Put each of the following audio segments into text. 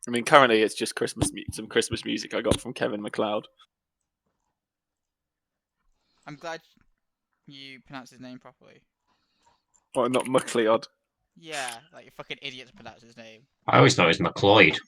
I mean, currently it's just some Christmas music I got from Kevin MacLeod. I'm glad you pronounced his name properly. Well, not MacLeod. Yeah, like you fucking idiot to pronounce his name. I always thought it was MacLeod.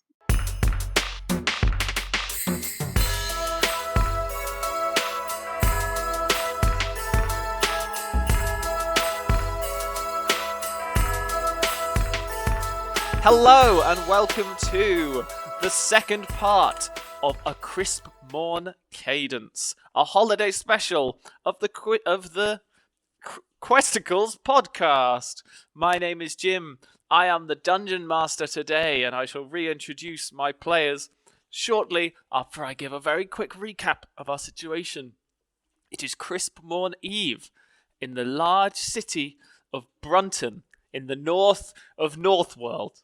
Hello and welcome to the second part of a Crispmorn Cadence, a holiday special of the Questicles podcast. My name is Jim. I am the Dungeon Master today, and I shall reintroduce my players shortly after I give a very quick recap of our situation. It is Crispmorn Eve in the large city of Brunton in the north of Northworld.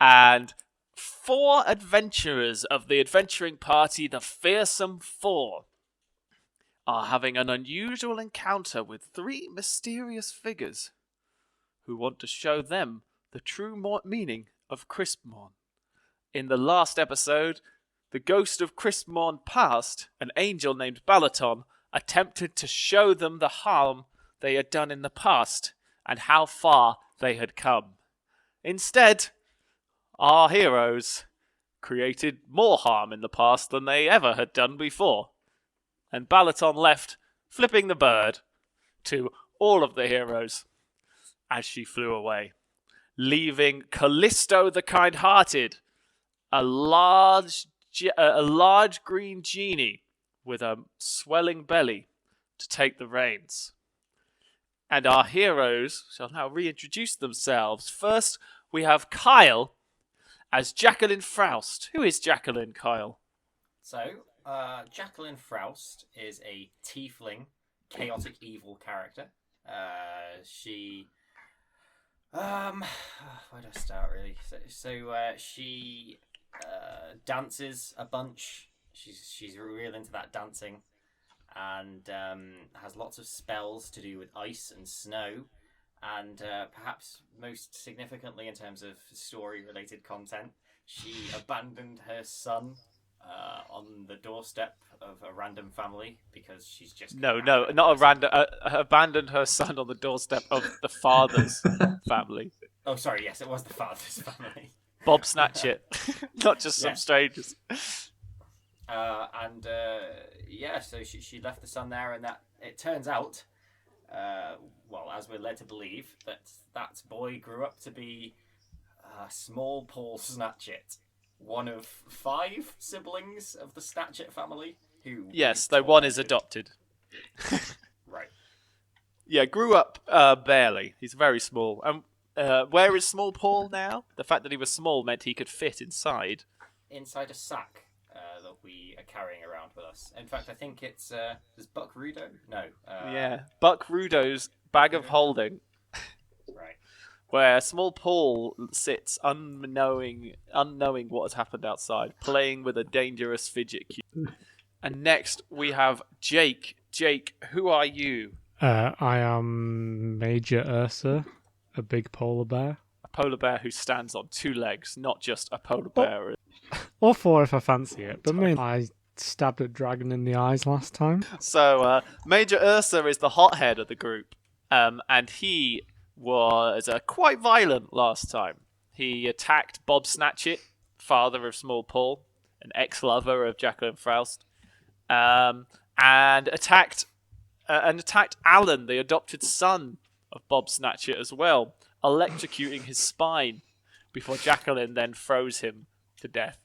And 4 adventurers of the adventuring party, the Fearsome Four, are having an unusual encounter with 3 mysterious figures who want to show them the true meaning of Crispmorn. In the last episode, the ghost of Crispmorn past, an angel named Balaton, attempted to show them the harm they had done in the past and how far they had come. Instead, our heroes created more harm in the past than they ever had done before. And Balaton left, flipping the bird to all of the heroes as she flew away, leaving Kalisto the Kind-Hearted, a large green genie with a swelling belly, to take the reins. And our heroes shall now reintroduce themselves. First, we have Kyle as Jacqueline Froust. Who is Jacqueline, Kyle? So, Jacqueline Froust is a tiefling, chaotic evil character. She... where do I start, really? She dances a bunch. She's real into that dancing. And has lots of spells to do with ice and snow. And perhaps most significantly in terms of story-related content, she abandoned her son on the doorstep of a random family because she's just... not a random... abandoned her son on the doorstep of the father's family. Oh, sorry, yes, it was the father's family. Bob Snatchit, not just some strangers. So she left the son there, and that it turns out... as we're led to believe, that boy grew up to be Small Paul Snatchit, one of 5 siblings of the Snatchit family. Yes, though one is adopted. Right. Yeah, grew up barely. He's very small. Where is Small Paul now? The fact that he was small meant he could fit inside. Inside a sack that we are carrying around with us. In fact, I think it's... is Buck Rudo? No. Buck Rudo's bag of holding. Right. Where Small Paul sits unknowing what has happened outside, playing with a dangerous fidget cube. And next we have Jake. Jake, who are you? I am Major Ursa, a big polar bear. A polar bear who stands on 2 legs, not just a polar bear. Or 4 if I fancy it, but mainly I stabbed a dragon in the eyes last time. So Major Ursa is the hothead of the group, and he was quite violent last time. He attacked Bob Snatchit, father of Small Paul, an ex-lover of Jacqueline Froust, and attacked Alan, the adopted son of Bob Snatchit as well, electrocuting his spine before Jacqueline then froze him to death.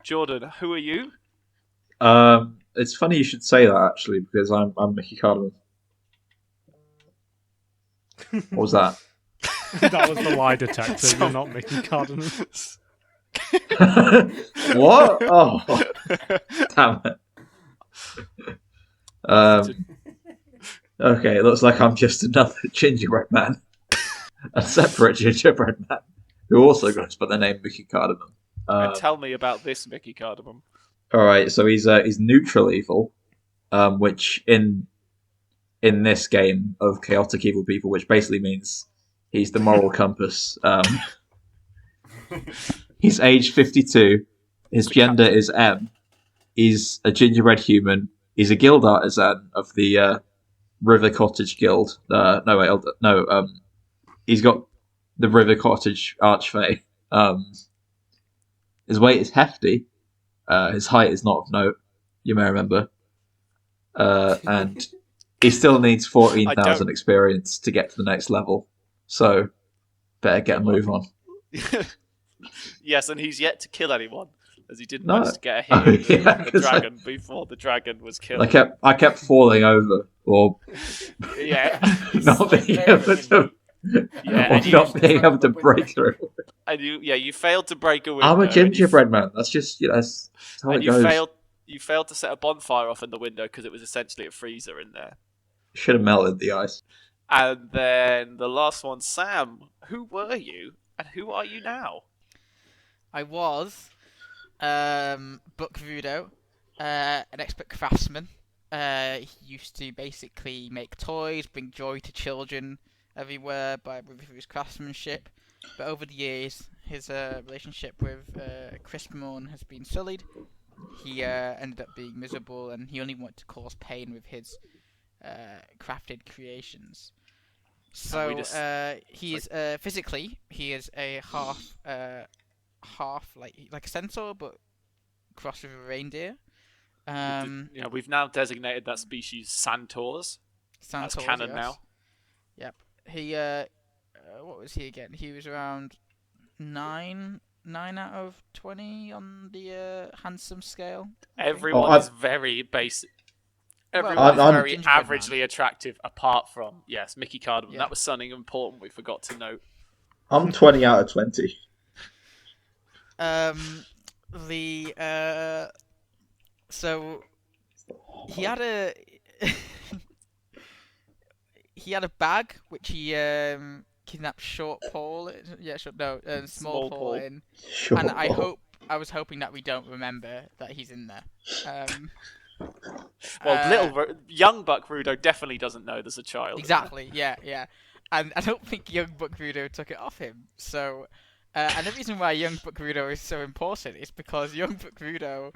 Jordan, who are you? It's funny you should say that, actually, because I'm Mickey Cardamom. What was that? That was the lie detector. You're not Mickey Cardamom. What? Oh, damn it. Okay, it looks like I'm just another gingerbread man. A separate gingerbread man who also goes by the name Mickey Cardamom. And tell me about this Mickey Cardamom. All right, so he's neutral evil, which in this game of chaotic evil people, which basically means he's the moral compass He's age 52. His gender is M. He's a gingerbread human. He's a guild artisan of the River Cottage Guild. He's got the River Cottage Archfey. His weight is hefty. His height is not of note. You may remember. And he still needs 14,000 experience to get to the next level. So, better get a move on. Yes, and he's yet to kill anyone, as he didn't manage to get a hit from the dragon before the dragon was killed. I kept falling over, or not being able to, not being able to break through. And you failed to break a window. I'm a gingerbread man. That's just that's how it goes. You failed to set a bonfire off in the window because it was essentially a freezer in there. Should have melted the ice. And then the last one, Sam. Who were you, and who are you now? I was Buck Voodoo, an expert craftsman. He used to basically make toys, bring joy to children everywhere with his craftsmanship. But over the years, his relationship with Crispmorn has been sullied. He ended up being miserable, and he only wanted to cause pain with his crafted creations. So he is physically he is a half like a centaur, but crossed with a reindeer. We've now designated that species Centaurs. That's canon now. Yep. He what was he again? He was around 9 out of 20 on the handsome scale. Everyone is very basic. Everyone is very averagely attractive, apart from Mickey Cardamom. Yeah. That was something important we forgot to note. I'm 20 out of 20. So he had a bag which he kidnapped Short Paul. Small Paul in. And I was hoping that we don't remember that he's in there. Young Buck Rudo definitely doesn't know there's a child. Exactly. Yeah. And I don't think young Buck Rudo took it off him. So, and the reason why young Buck Rudo is so important is because young Buck Rudo,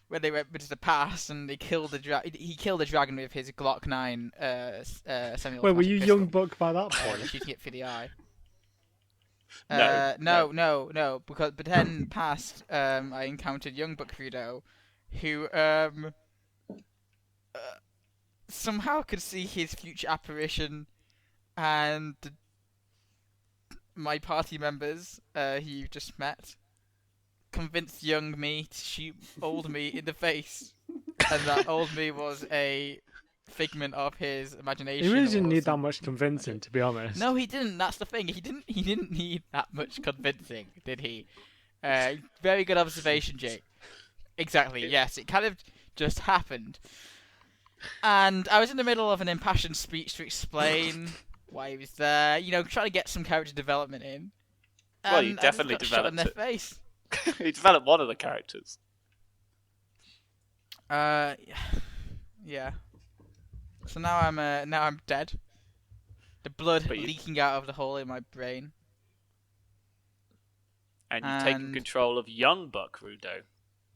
when they went into the past and they killed he killed the dragon with his Glock 9 semi-automatic Wait, were you pistol. young Buck by that point? Shooting it for the eye. No. But then past, I encountered young Buck Rudo, who somehow could see his future apparition, and my party members, who you've just met, convinced young me to shoot old me in the face, and that old me was a figment of his imagination. He really didn't need that much convincing, to be honest. No, he didn't. That's the thing. He didn't need that much convincing, did he? Very good observation, Jake. Exactly. Yes, it kind of just happened. And I was in the middle of an impassioned speech to explain why he was there. Trying to get some character development in. Well, you definitely developed in their face. You developed one of the characters. Yeah. So now I'm dead. The blood leaking out of the hole in my brain. And you've taken control of young Buck Rudo.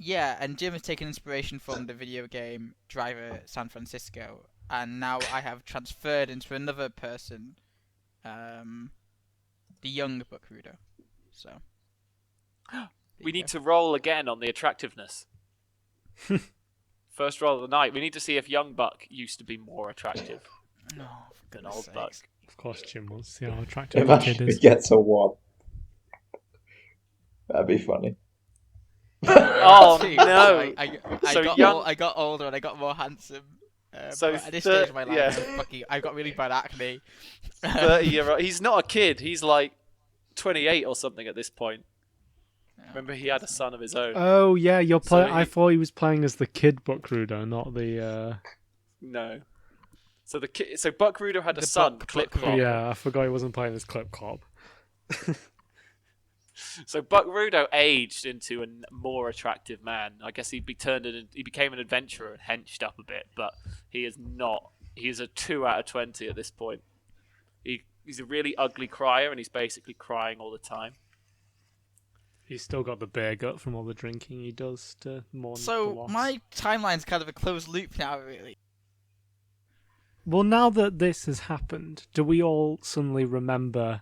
Yeah, and Jim has taken inspiration from the video game Driver San Francisco, and now I have transferred into another person, the young Buck Rudo. So we need to roll again on the attractiveness. First roll of the night. We need to see if young Buck used to be more attractive than old Buck. Of course, Jim will see how attractive If the kid Ashley is. gets a 1, that'd be funny. Oh no! I got older and I got more handsome. So at this stage of my life, I've got really bad acne. 30-year-old. He's not a kid. He's like 28 or something at this point. Remember, he had a son of his own. Oh yeah, you're playing. I thought he was playing as the kid Buck Rudo, not the. No. So So Buck Rudo had a son, Clip Clop. Yeah, I forgot he wasn't playing as Clip Clop. So Buck Rudo aged into a more attractive man. I guess he became an adventurer and henched up a bit, but he is not. He's a 2 out of 20 at this point. He's a really ugly crier, and he's basically crying all the time. He's still got the beer gut from all the drinking he does to mourn the So loss. my timeline's kind of a closed loop now, really. Well, now that this has happened, do we all suddenly remember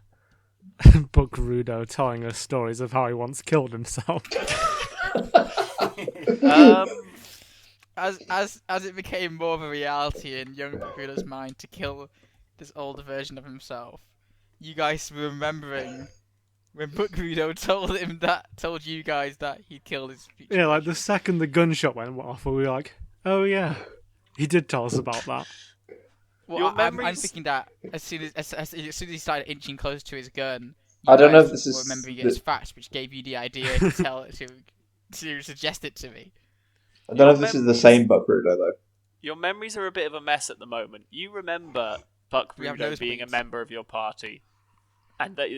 Buckrudo telling us stories of how he once killed himself? As it became more of a reality in young Buckrudo's mind to kill this older version of himself, you guys were remembering when Buckrudo told you guys that he killed his future. Yeah, like the second the gunshot went off, we were like, oh yeah, he did tell us about that. Well, I'm thinking that as soon as he started inching closer to his gun, I don't know if guys this were is remembering it as facts, which gave you the idea to suggest it to me. I don't know if this is the same Buckrudo though. Your memories are a bit of a mess at the moment. You remember Buckrudo being a member of your party, and that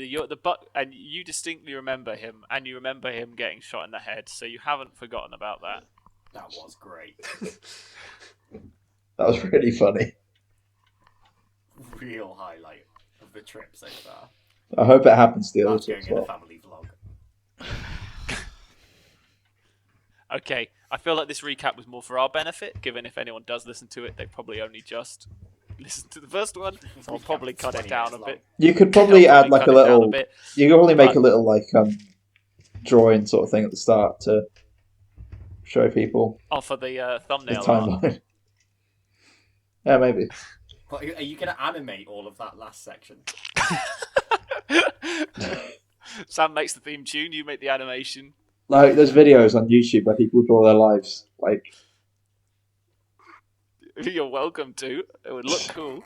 and you distinctly remember him, and you remember him getting shot in the head. So you haven't forgotten about that. That was great. That was really funny. Real highlight of the trip so far. I hope it happens to the That's others going as in a well. family vlog. Okay, I feel like this recap was more for our benefit, given if anyone does listen to it, they probably only just listened to the first one, so I'll probably cut it down a bit. You could probably add like a little. Bit, you could probably make a little like drawing sort of thing at the start to show people for the the thumbnail art. timeline. Yeah, maybe. But are you going to animate all of that last section? Sam makes the theme tune, you make the animation. Like, there's videos on YouTube where people draw their lives. Like, You're welcome to. It would look cool.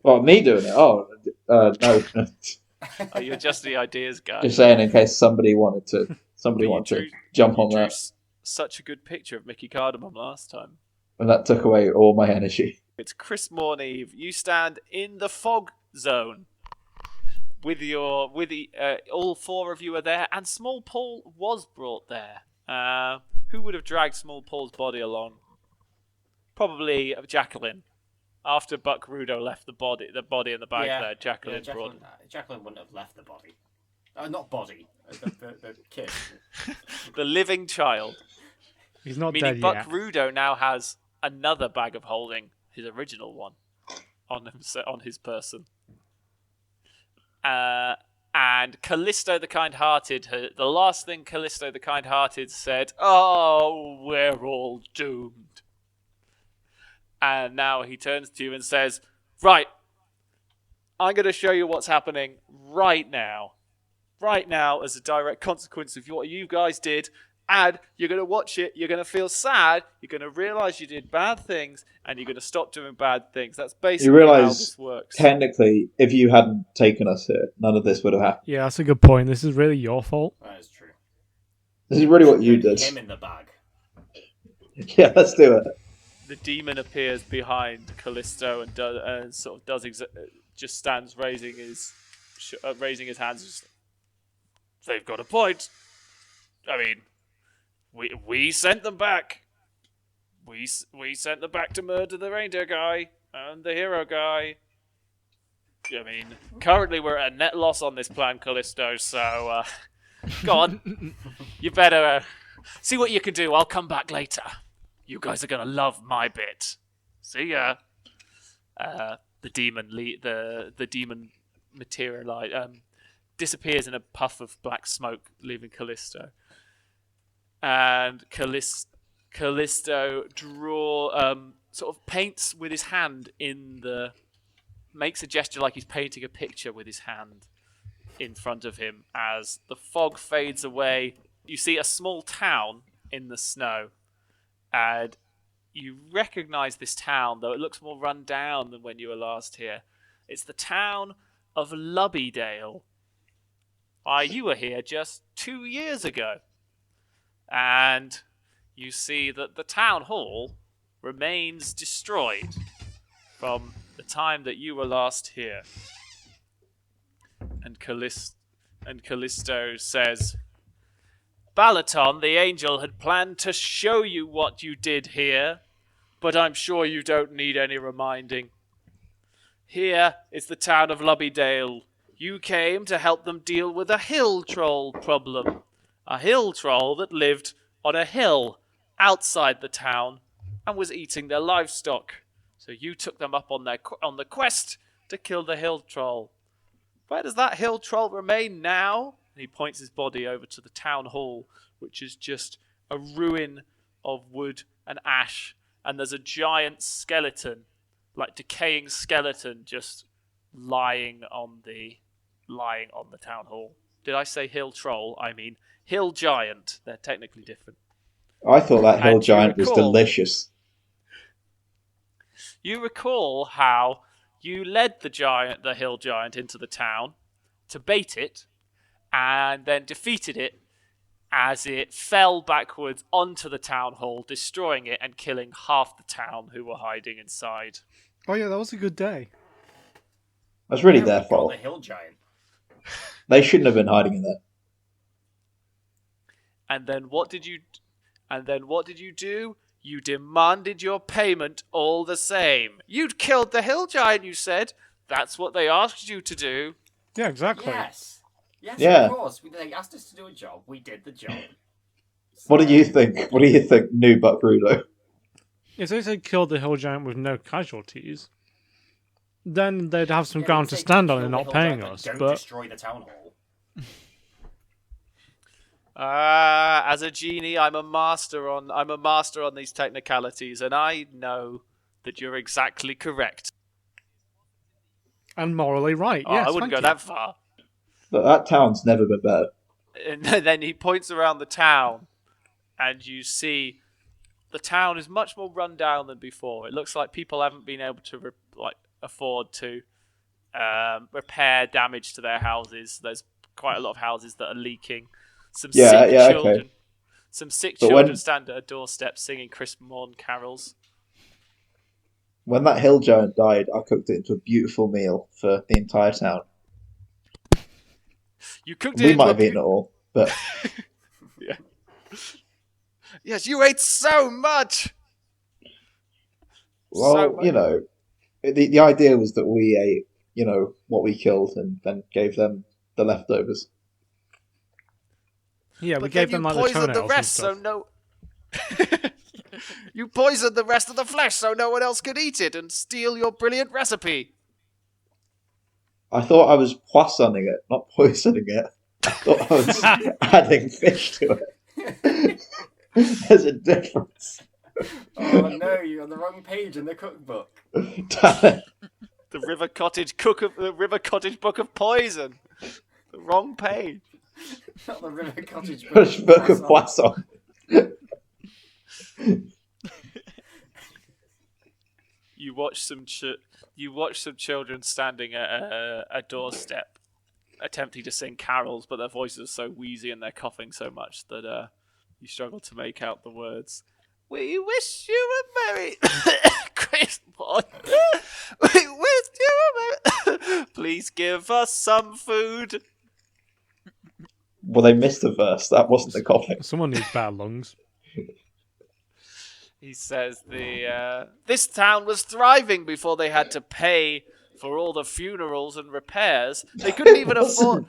well, me doing it. Oh, no. Oh, you're just the ideas guy. Just saying, in case somebody wanted to jump on that. Such a good picture of Mickey Cardamom last time. And that took away all my energy. It's Crispmorn Eve. You stand in the fog zone. All four of you are there, and Small Paul was brought there. Who would have dragged Small Paul's body along? Probably Jacqueline. After Buckrudo left the body in the bag there, Jacqueline brought him. Jacqueline wouldn't have left the body. Not body. The kid. The living child. He's not Meaning dead yet. Buckrudo now has another bag of holding, his original one, on his person. And Kalisto the Kind-Hearted, the last thing Kalisto the Kind-Hearted said, "Oh, we're all doomed." And now he turns to you and says, "Right, I'm going to show you what's happening right now. Right now, as a direct consequence of what you guys did. And you're going to watch it, you're going to feel sad, you're going to realise you did bad things, and you're going to stop doing bad things." That's basically how this works. Technically, if you hadn't taken us here, none of this would have happened. Yeah, that's a good point. This is really your fault. That is true. This is really what you did. Him in the bag. Yeah, let's do it. The demon appears behind Kalisto and just stands raising his hands. Just, they've got a point. I mean, we sent them back. We sent them back to murder the reindeer guy and the hero guy. I mean, currently we're at a net loss on this plan, Kalisto. So, go on. You better see what you can do. I'll come back later. You guys are gonna love my bit. See ya. The demon disappears in a puff of black smoke, leaving Kalisto. And Kalisto sort of paints with his hand makes a gesture like he's painting a picture with his hand in front of him. As the fog fades away, you see a small town in the snow. And you recognize this town, though it looks more run down than when you were last here. It's the town of Lubbydale. You were here just 2 years ago. And you see that the town hall remains destroyed from the time that you were last here. And Kalisto says, "Balaton, the angel, had planned to show you what you did here, but I'm sure you don't need any reminding. Here is the town of Lubbydale. You came to help them deal with a hill troll problem. a hill troll that lived on a hill outside the town and was eating their livestock. So you took them up on the quest to kill the hill troll. Where does that hill troll remain now? And he points his body over to the town hall, which is just a ruin of wood and ash, and there's a giant skeleton, like decaying skeleton, just lying on the town hall. Did I say hill troll? I mean hill giant. They're technically different. I thought that hill And you giant was recall- delicious. You recall how you led the hill giant into the town to bait it, and then defeated it as it fell backwards onto the town hall, destroying it and killing half the town who were hiding inside. Oh yeah, that was a good day. That's really Yeah, their we got fault. The hill giant. They shouldn't have been hiding in there. And then what did you do? You demanded your payment all the same. You'd killed the hill giant, you said. That's what they asked you to do. Yeah, exactly. Yes. Yes, Yeah. of course. They asked us to do a job. We did the job. What do you think? What do you think, new Buck Rudo? If they said kill the hill giant with no casualties, then they'd have some Yeah, ground they to say stand on kill and the not hill paying giant, us. Don't But destroy the town hall. As a genie, I'm a master on these technicalities, and I know that you're exactly correct. and morally right. Oh, Yes, I wouldn't thank go you. that far. But that town's never been better. And then he points around the town, and you see the town is much more run down than before. It looks like people haven't been able to afford to repair damage to their houses. There's quite a lot of houses that are leaking. Some sick children. Okay. Some sick But children when- stand at a doorstep singing Crispmorn carols. When that hill giant died, I cooked it into a beautiful meal for the entire town. You cooked it We into might a have eaten it all, but Yeah. Yes, you ate so much. well, So much. you know, the idea was that we ate, you know, what we killed and then gave them the leftovers. Yeah, we But gave then them you like the poisoned toenails the rest, so and stuff. no. You poisoned the rest of the flesh, so no one else could eat it and steal your brilliant recipe. I thought I was poisoning it, not poisoning it. I thought I was adding fish to it. There's a difference. Oh no, you're on the wrong page in the cookbook. Damn it. The River Cottage Book of Poison. The wrong page. Not the River Cottage Book of Poisson. You watch some children standing at a doorstep, attempting to sing carols, but their voices are so wheezy and they're coughing so much that you struggle to make out the words. We wish you a merry Christmas. We wish you a merry. Please give us some food. Well, they missed the verse. That wasn't the coughing. Someone needs better lungs. He says this town was thriving before they had to pay for all the funerals and repairs. They couldn't even afford.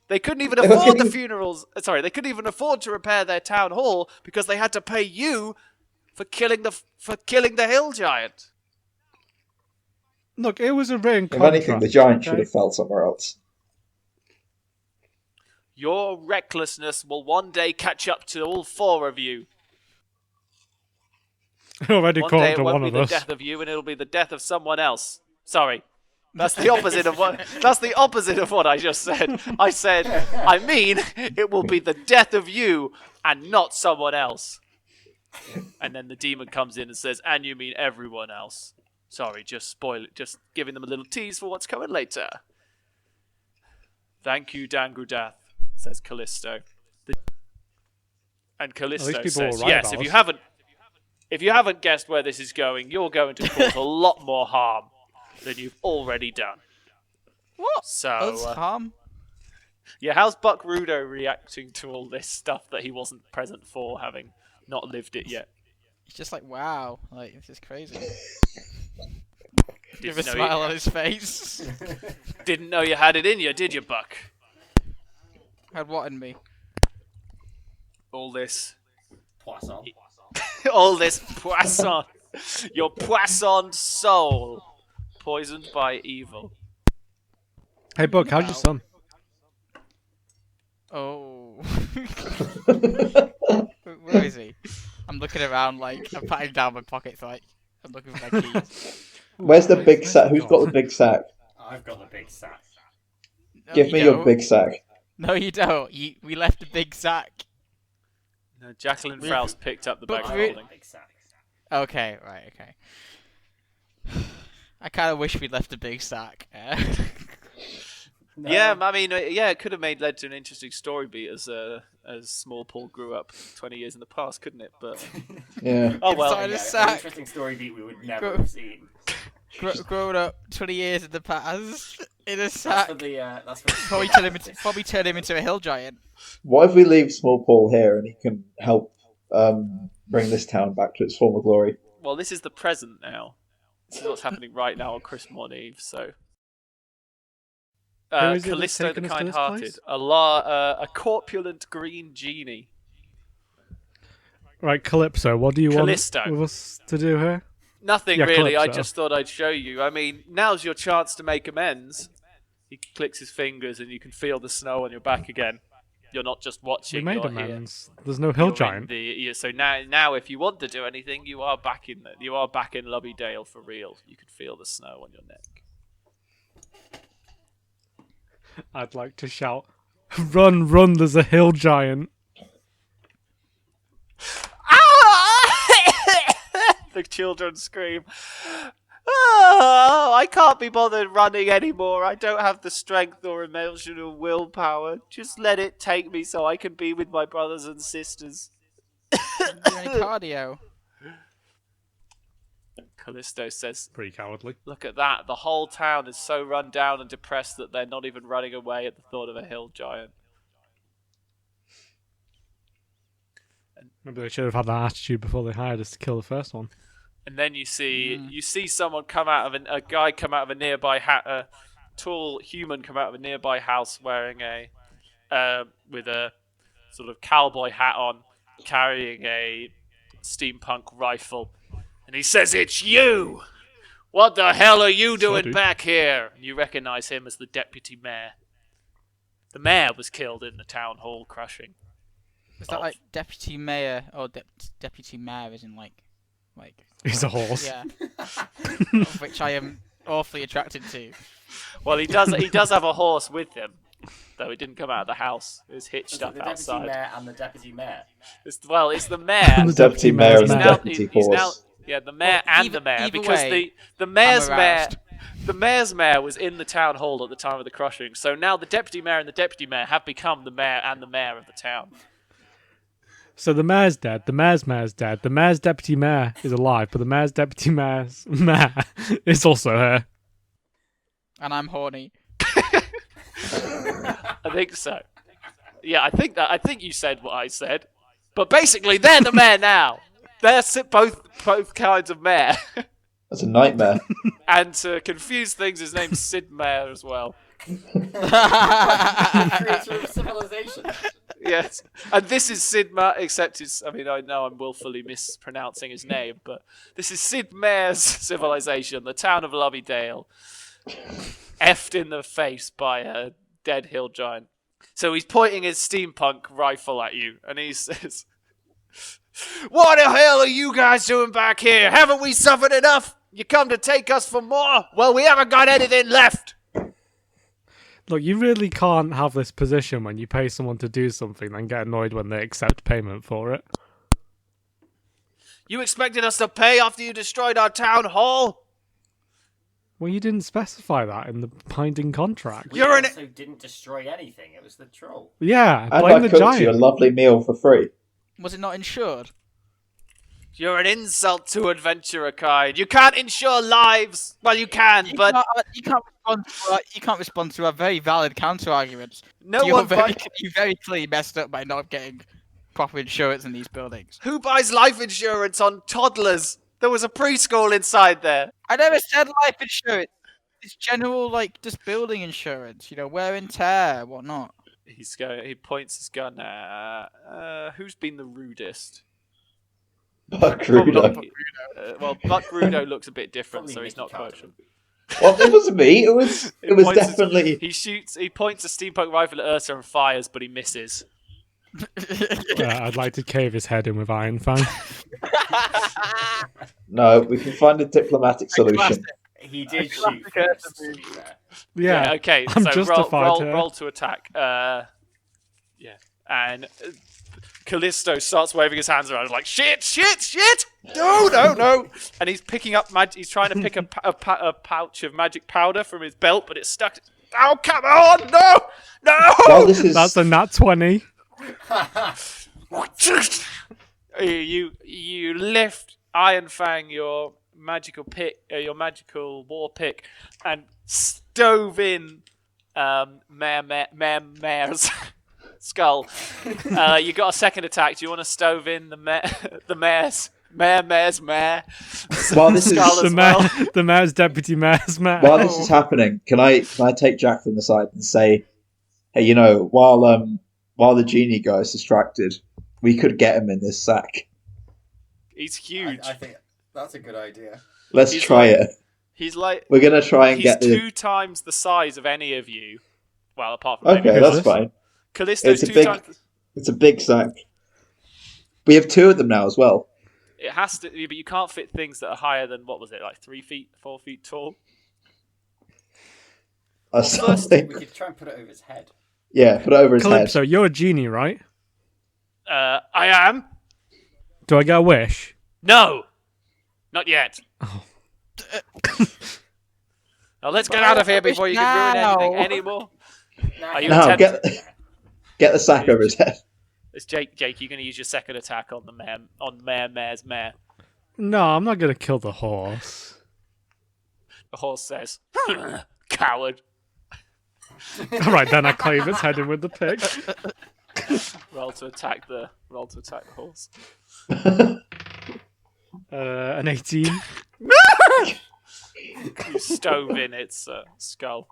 They couldn't even They were afford the getting- funerals. Sorry, they couldn't even afford to repair their town hall because they had to pay you for killing the hill giant. Look, it was a written If contract. anything, the giant should okay? have fell somewhere else. Your recklessness will one day catch up to all four of you. Already One caught day up to it won't one be of the us. death of you, and it'll be the death of someone else. Sorry. That's the opposite of what. That's the opposite of what I just said. I mean, it will be the death of you and not someone else. And then the demon comes in and says, "And you mean everyone else?" Sorry, just spoil it. Just giving them a little tease for what's coming later. Thank you, Dangrudath, says Kalisto. And Kalisto people says, were right "Yes, about if you haven't guessed where this is going, you're going to cause a lot more harm than you've already done." What? So, Us harm? yeah, how's Buck Rudo reacting to all this stuff that he wasn't present for, having not lived it yet? He's just like, wow, like this is crazy. With a Didn't know, smile on his face. didn't know you had it in you, did you, Buck? Had what in me? all this Poisson. all this poisson, your poisson soul, poisoned by evil. Hey, Buck, how's your son? Oh. Where is he? I'm looking around like I'm patting down my pockets like I'm looking for my keys. Where's the big sack? Who's got the big sack? I've got the big sack. No, Give you me your don't. big sack. No, you don't. We left a big sack. No, Jacqueline Really? Frowst picked up the But bag of re- holding. Big sack. Okay, right, okay. I kind of wish we'd left a big sack. No. Yeah, I mean, yeah, it could have led to an interesting story beat as Small Paul grew up 20 years in the past, couldn't it? But Yeah. oh well. Inside a Yeah, an sack. interesting story beat we would never Go- have seen. Grown up 20 years in the past in a That's sack. for the. That's for the Probably turn him into a hill giant. What if we leave Small Paul here and he can help bring this town back to its former glory? Well, this is the present now. This is what's happening right now on Crispmorn Eve. So, Who is it that's Kalisto the taken us to this Kind-Hearted, place? a corpulent green genie. Right, Calypso, what do you Callisto. want with us to do here? Nothing Yeah, really. I Calypso. just thought I'd show you. I mean, now's your chance to make amends. He clicks his fingers, and you can feel the snow on your back again. You're not just watching. We made you're here. amends. There's no hill You're in giant. so now, if you want to do anything, you are back in Loveydale for real. You can feel the snow on your neck. I'd like to shout, "Run, run! There's a hill giant!" The children scream. Oh, I can't be bothered running anymore. I don't have the strength or emotional willpower. Just let it take me so I can be with my brothers and sisters. Do any cardio? Kalisto says, Pretty cowardly. look at that. The whole town is so run down and depressed that they're not even running away at the thought of a hill giant. Maybe they should have had that attitude before they hired us to kill the first one. And then you see someone come out of a guy come out of a nearby a tall human come out of a nearby house wearing with a sort of cowboy hat on, carrying a steampunk rifle, and he says, "It's you! What the hell are you doing dude. back here?" And you recognize him as the deputy mayor. The mayor was killed in the town hall crushing. Is that like deputy mayor or deputy mayor? Isn't like He's a horse. yeah, of which I am awfully attracted to. Well, he does have a horse with him, though he didn't come out of the house. It was hitched So up the deputy outside. mayor and the deputy mayor. It's the mayor. The Deputy mayor and mayor's the now- deputy he's now, horse. yeah, the mayor Well, and either- the mayor, either because way, the mayor's I'm mayor, aroused. the mayor's mayor was in the town hall at the time of the crushing. So now the deputy mayor and the deputy mayor have become the mayor and the mayor of the town. So the mayor's dead, the mayor's dead, the mayor's deputy mayor is alive, but the mayor's deputy mayor's mayor is also her. And I'm horny. I think so. Yeah, I think you said what I said. But basically, they're the mayor now. They're both kinds of mayor. That's a nightmare. And to confuse things, his name's Sid Meier as well. Creator of civilization. Yes, and this is Sid Meier, except I know I'm willfully mispronouncing his name, but this is Sid Meier's civilization, the town of Loveydale, effed in the face by a dead hill giant. So he's pointing his steampunk rifle at you, and he says, "What the hell are you guys doing back here? Haven't we suffered enough? You come to take us for more? Well, we haven't got anything left." Look, you really can't have this position when you pay someone to do something and get annoyed when they accept payment for it. You expected us to pay after you destroyed our town hall? Well, you didn't specify that in the binding contract. We You're an- also didn't destroy anything. It was the troll. Yeah, And blame I the cooked you a giant. lovely meal for free. Was it not insured? You're an insult to adventurer kind. You can't insure lives. Well, you can, but You can't respond to our very valid counter arguments. no You one you very clearly messed up by not getting proper insurance in these buildings. Who buys life insurance on toddlers? There was a preschool inside there. I never said life insurance. It's general, like, just building insurance. You know, wear and tear, whatnot. He points his gun at who's been the rudest. Buck Probably Rudo. not, well, Buck Rudo looks a bit different, Probably so he's Mickey not Carter. questionable. Well, it wasn't me. It was points definitely. He points a steampunk rifle at Ursa and fires, but he misses. I'd like to cave his head in with Iron Fang. No, we can find a diplomatic solution. He did shoot first, to be fair. Yeah, Okay. I'm So justified here. roll to attack. Yeah. And Kalisto starts waving his hands around like shit. No. And he's picking up he's trying to pick a pouch of magic powder from his belt, but it's stuck. Oh, come on! No! Well, this is That's a nat 20. You lift Iron Fang, your magical war pick, and stove in Mare's skull. You got a second attack. Do you want to stove in the mare's mare? While this is skull as well? The mayor's deputy mayor's mayor. while this is happening, can I take Jacqueline aside and say, hey, while the genie guy is distracted, we could get him in this sack. He's huge. I think that's a good idea. Let's He's try like- it. He's like We're gonna try and he's get the. 2 times the size of any of you. Well, apart from Okay, maybe that's this. fine. Callisto's It's a 2 big- times. It's a big sack. We have 2 of them now as well. It has to, but you can't fit things that are higher than what was it, like 3 feet, 4 feet tall. Or first something. We could try and put it over his head. Yeah, put it over his Calypso, head. you're a genie, right? I am. Do I get a wish? No, not yet. Oh. Now let's get out of here before you can ruin anything Now. anymore. Are you No, attempting? get the sack over his head. It's Jake, you're going to use your second attack on the mare's mare. No, I'm not going to kill the horse. The horse says, "Coward." All right, then I claim its head in with the pig. Roll to attack the horse. An 18. You stove in its skull.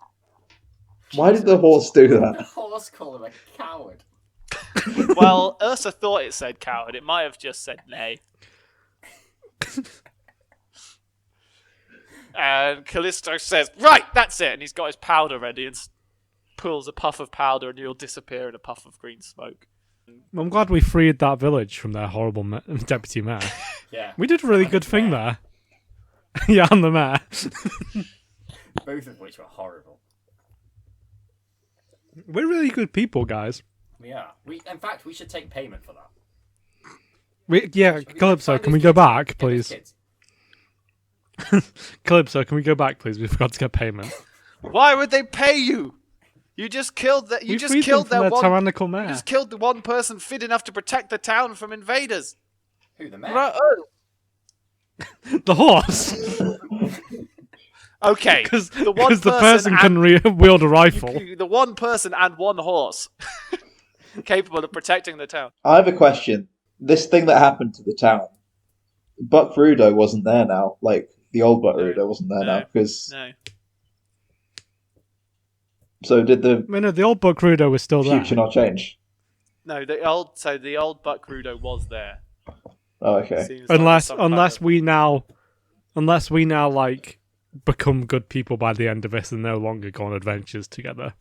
Why did the horse do The that? horse called him a coward. Well, Ursa thought it said coward. It might have just said nay. And Kalisto says, "Right, that's it." And he's got his powder ready and pulls a puff of powder, and you'll disappear in a puff of green smoke. I'm glad we freed that village from their horrible deputy mayor. Yeah. We did a really good thing there. Yeah, I'm the mayor. Both of which were horrible. We're really good people, guys. We are. In fact, we should take payment for that. Yeah, Calypso, Find can those we go kids. back, Get those please? kids. Calypso, can we go back, please? We forgot to get payment. Why would they pay you? You just killed that. We freed them from their tyrannical You mayor. just killed the one person fit enough to protect the town from invaders. Who, the mayor? Right, oh, The horse, Okay, because the one the person can wield a rifle. the one person and one horse capable of protecting the town. I have a question. This thing that happened to the town, Buck Rudo wasn't there now. Like, the old Buck No. Rudo wasn't there No. now. Because No, so did the I mean, no, the old Buck Rudo was still there. future not change? no. The old Buck Rudo was there. Oh, okay. Seems like Unless some kind of- we now like become good people by the end of this and no longer go on adventures together.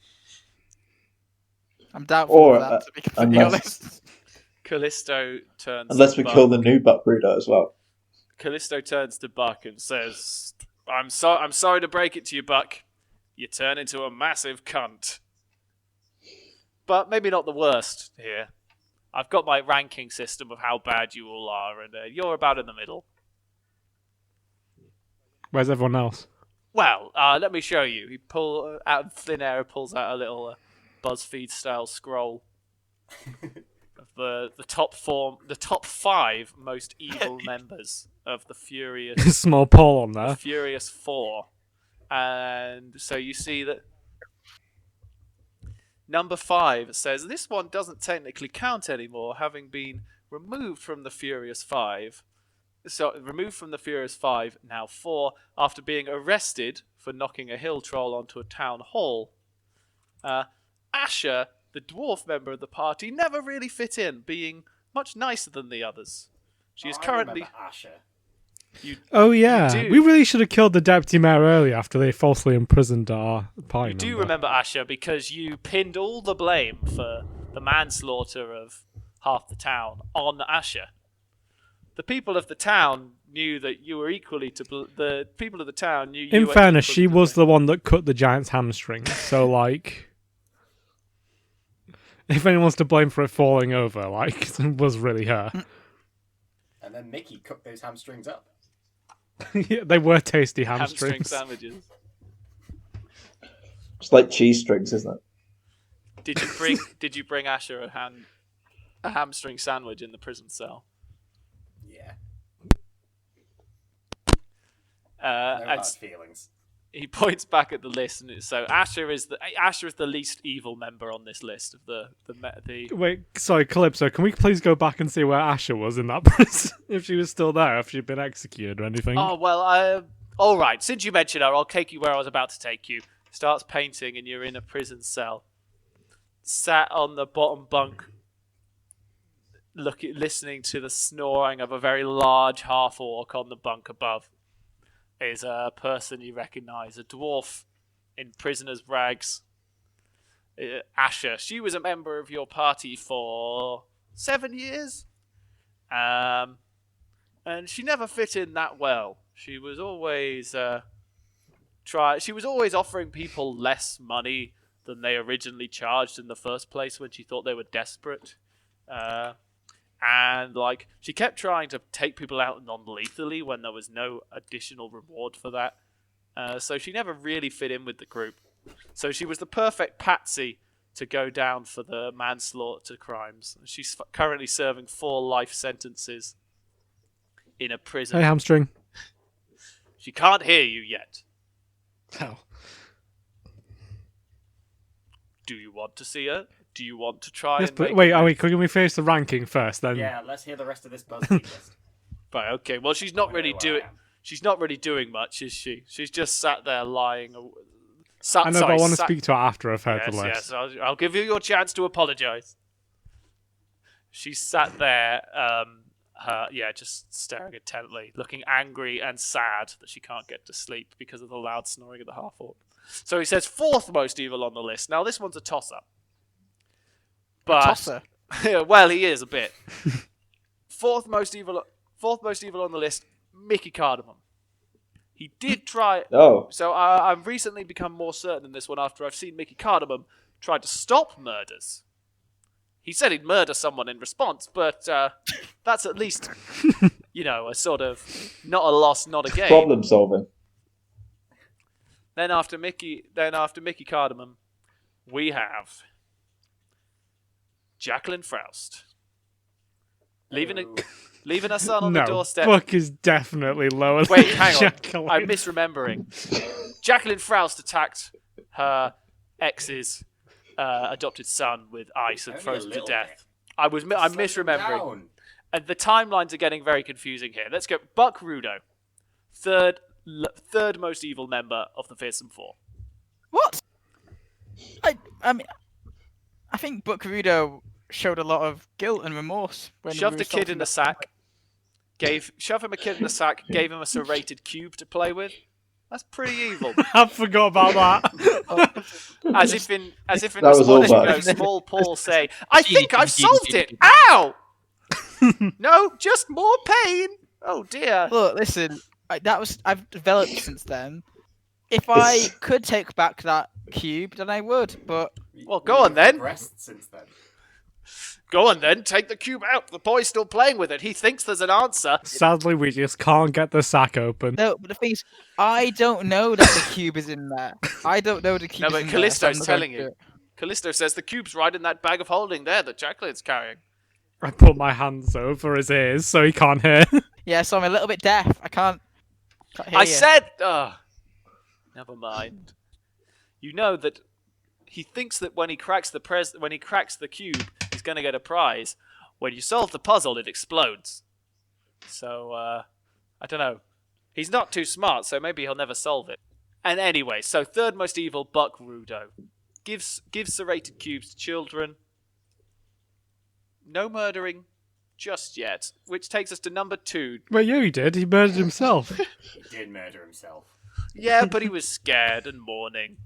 I'm doubtful Or, of that, to be completely unless- honest. Callisto turns. Unless to we Buck. kill the new Buck Rudo as well. Kalisto turns to Buck and says, I'm sorry to break it to you, Buck. You turn into a massive cunt. But maybe not the worst here. I've got my ranking system of how bad you all are, and you're about in the middle. Where's everyone else? Well, let me show you. He pulls out of thin air, pulls out a little BuzzFeed-style scroll of the top 5 most evil members of the Furious Small Paul on the there. Furious Four. And so you see that number 5 says this one doesn't technically count anymore, having been removed from the Furious Five. So removed from the Furious Five, now 4, after being arrested for knocking a hill troll onto a town hall. Asher, the dwarf member of the party never really fit in, being much nicer than the others. She is currently... I remember Asher. Oh yeah, do. we really should have killed the deputy mayor earlier after they falsely imprisoned our party You do member. remember Asher because you pinned all the blame for the manslaughter of half the town on Asher. The people of the town knew that you were equally to the people of the town knew you In were fairness, equally she to was blame. the one that cut the giant's hamstring. So like, if anyone's to blame for it falling over, like, it was really her. And then Mickey cooked those hamstrings up. Yeah, they were tasty hamstring hamstrings. sandwiches. It's like cheese strings, isn't it? Did you bring Asher a hamstring sandwich in the prison cell? Yeah. No And hard feelings. he points back at the list, and so Asher is the least evil member on this list of the. Wait, sorry, Calypso, can we please go back and see where Asher was in that prison? If she was still there, if she'd been executed or anything. Oh well, all right. Since you mentioned her, I'll take you where I was about to take you. Starts painting, and you're in a prison cell, sat on the bottom bunk, listening to the snoring of a very large half-orc on the bunk above. Is a person you recognise, a dwarf in prisoner's rags. Asher. She was a member of your party for 7 years, and she never fit in that well. She was always She was always offering people less money than they originally charged in the first place when she thought they were desperate. And like she kept trying to take people out non-lethally when there was no additional reward for that. So she never really fit in with the group. So she was the perfect patsy to go down for the manslaughter crimes. She's currently serving 4 life sentences in a prison. Hey, hamstring. She can't hear you yet. Oh. Do you want to see her? Do you want to try Yes, and but make wait, can we finish the ranking first then? Yeah, let's hear the rest of this BuzzFeed list. Right, okay. Well, she's not I really know where doing. I am. She's not really doing much, is she? She's just sat there lying. I know, but I want to speak to her after I've heard the list. Yes, I'll give you your chance to apologise. She sat there, just staring intently, looking angry and sad that she can't get to sleep because of the loud snoring of the half-orc. So he says 4th most evil on the list. Now this one's a toss-up. But Tosser. well, he is a bit. Fourth most evil on the list, Mickey Cardamom. He did try. Oh, So I've recently become more certain in this one after I've seen Mickey Cardamom try to stop murders. He said he'd murder someone in response, but that's at least, a sort of not a loss, not a gain. problem solving. Then after Mickey Cardamom, we have Jacqueline Froust. Leaving her son on the No, doorstep. Buck is definitely lower than Wait, hang on. Jacqueline. I'm misremembering. Jacqueline Froust attacked her ex's adopted son with ice and Only a frozen to little death. bit. I'm Slow misremembering. down. And the timelines are getting very confusing here. Let's go. Buck Rudo, third most evil member of the Fearsome Four. What? I mean, I think Buckarudo showed a lot of guilt and remorse when he Shoved was a kid in assaulting a sack. Shoved him a kid in a sack. Gave him a serrated cube to play with. That's pretty evil. I forgot about that. As if in That was all response, bad. small Paul say, "I think I've solved it." Ow! No, just more pain. Oh dear. Look, listen, I've developed since then. If I could take back that cube, then I would, but Well, go on then. Progressed since then. Go on then. Take the cube out. The boy's still playing with it. He thinks there's an answer. Sadly, we just can't get the sack open. no. But the thing is, I don't know that the cube is in there. I don't know the cube. No, is but in there, so I'm Kalisto's not telling going to you. do it. Callisto says the cube's right in that bag of holding there that Jacqueline's carrying. I put my hands over his ears so he can't hear. Yeah, so I'm a little bit deaf. I can't hear I you. said. Never mind. You know that he thinks that when he cracks the cube, he's going to get a prize. When you solve the puzzle, it explodes. So I don't know. He's not too smart, so maybe he'll never solve it. And anyway, so third most evil, Buck Rudo. gives serrated cubes to children. No murdering just yet, which takes us to number 2. Well, yeah, he did. He murdered himself. He did murder himself. Yeah, but he was scared and mourning.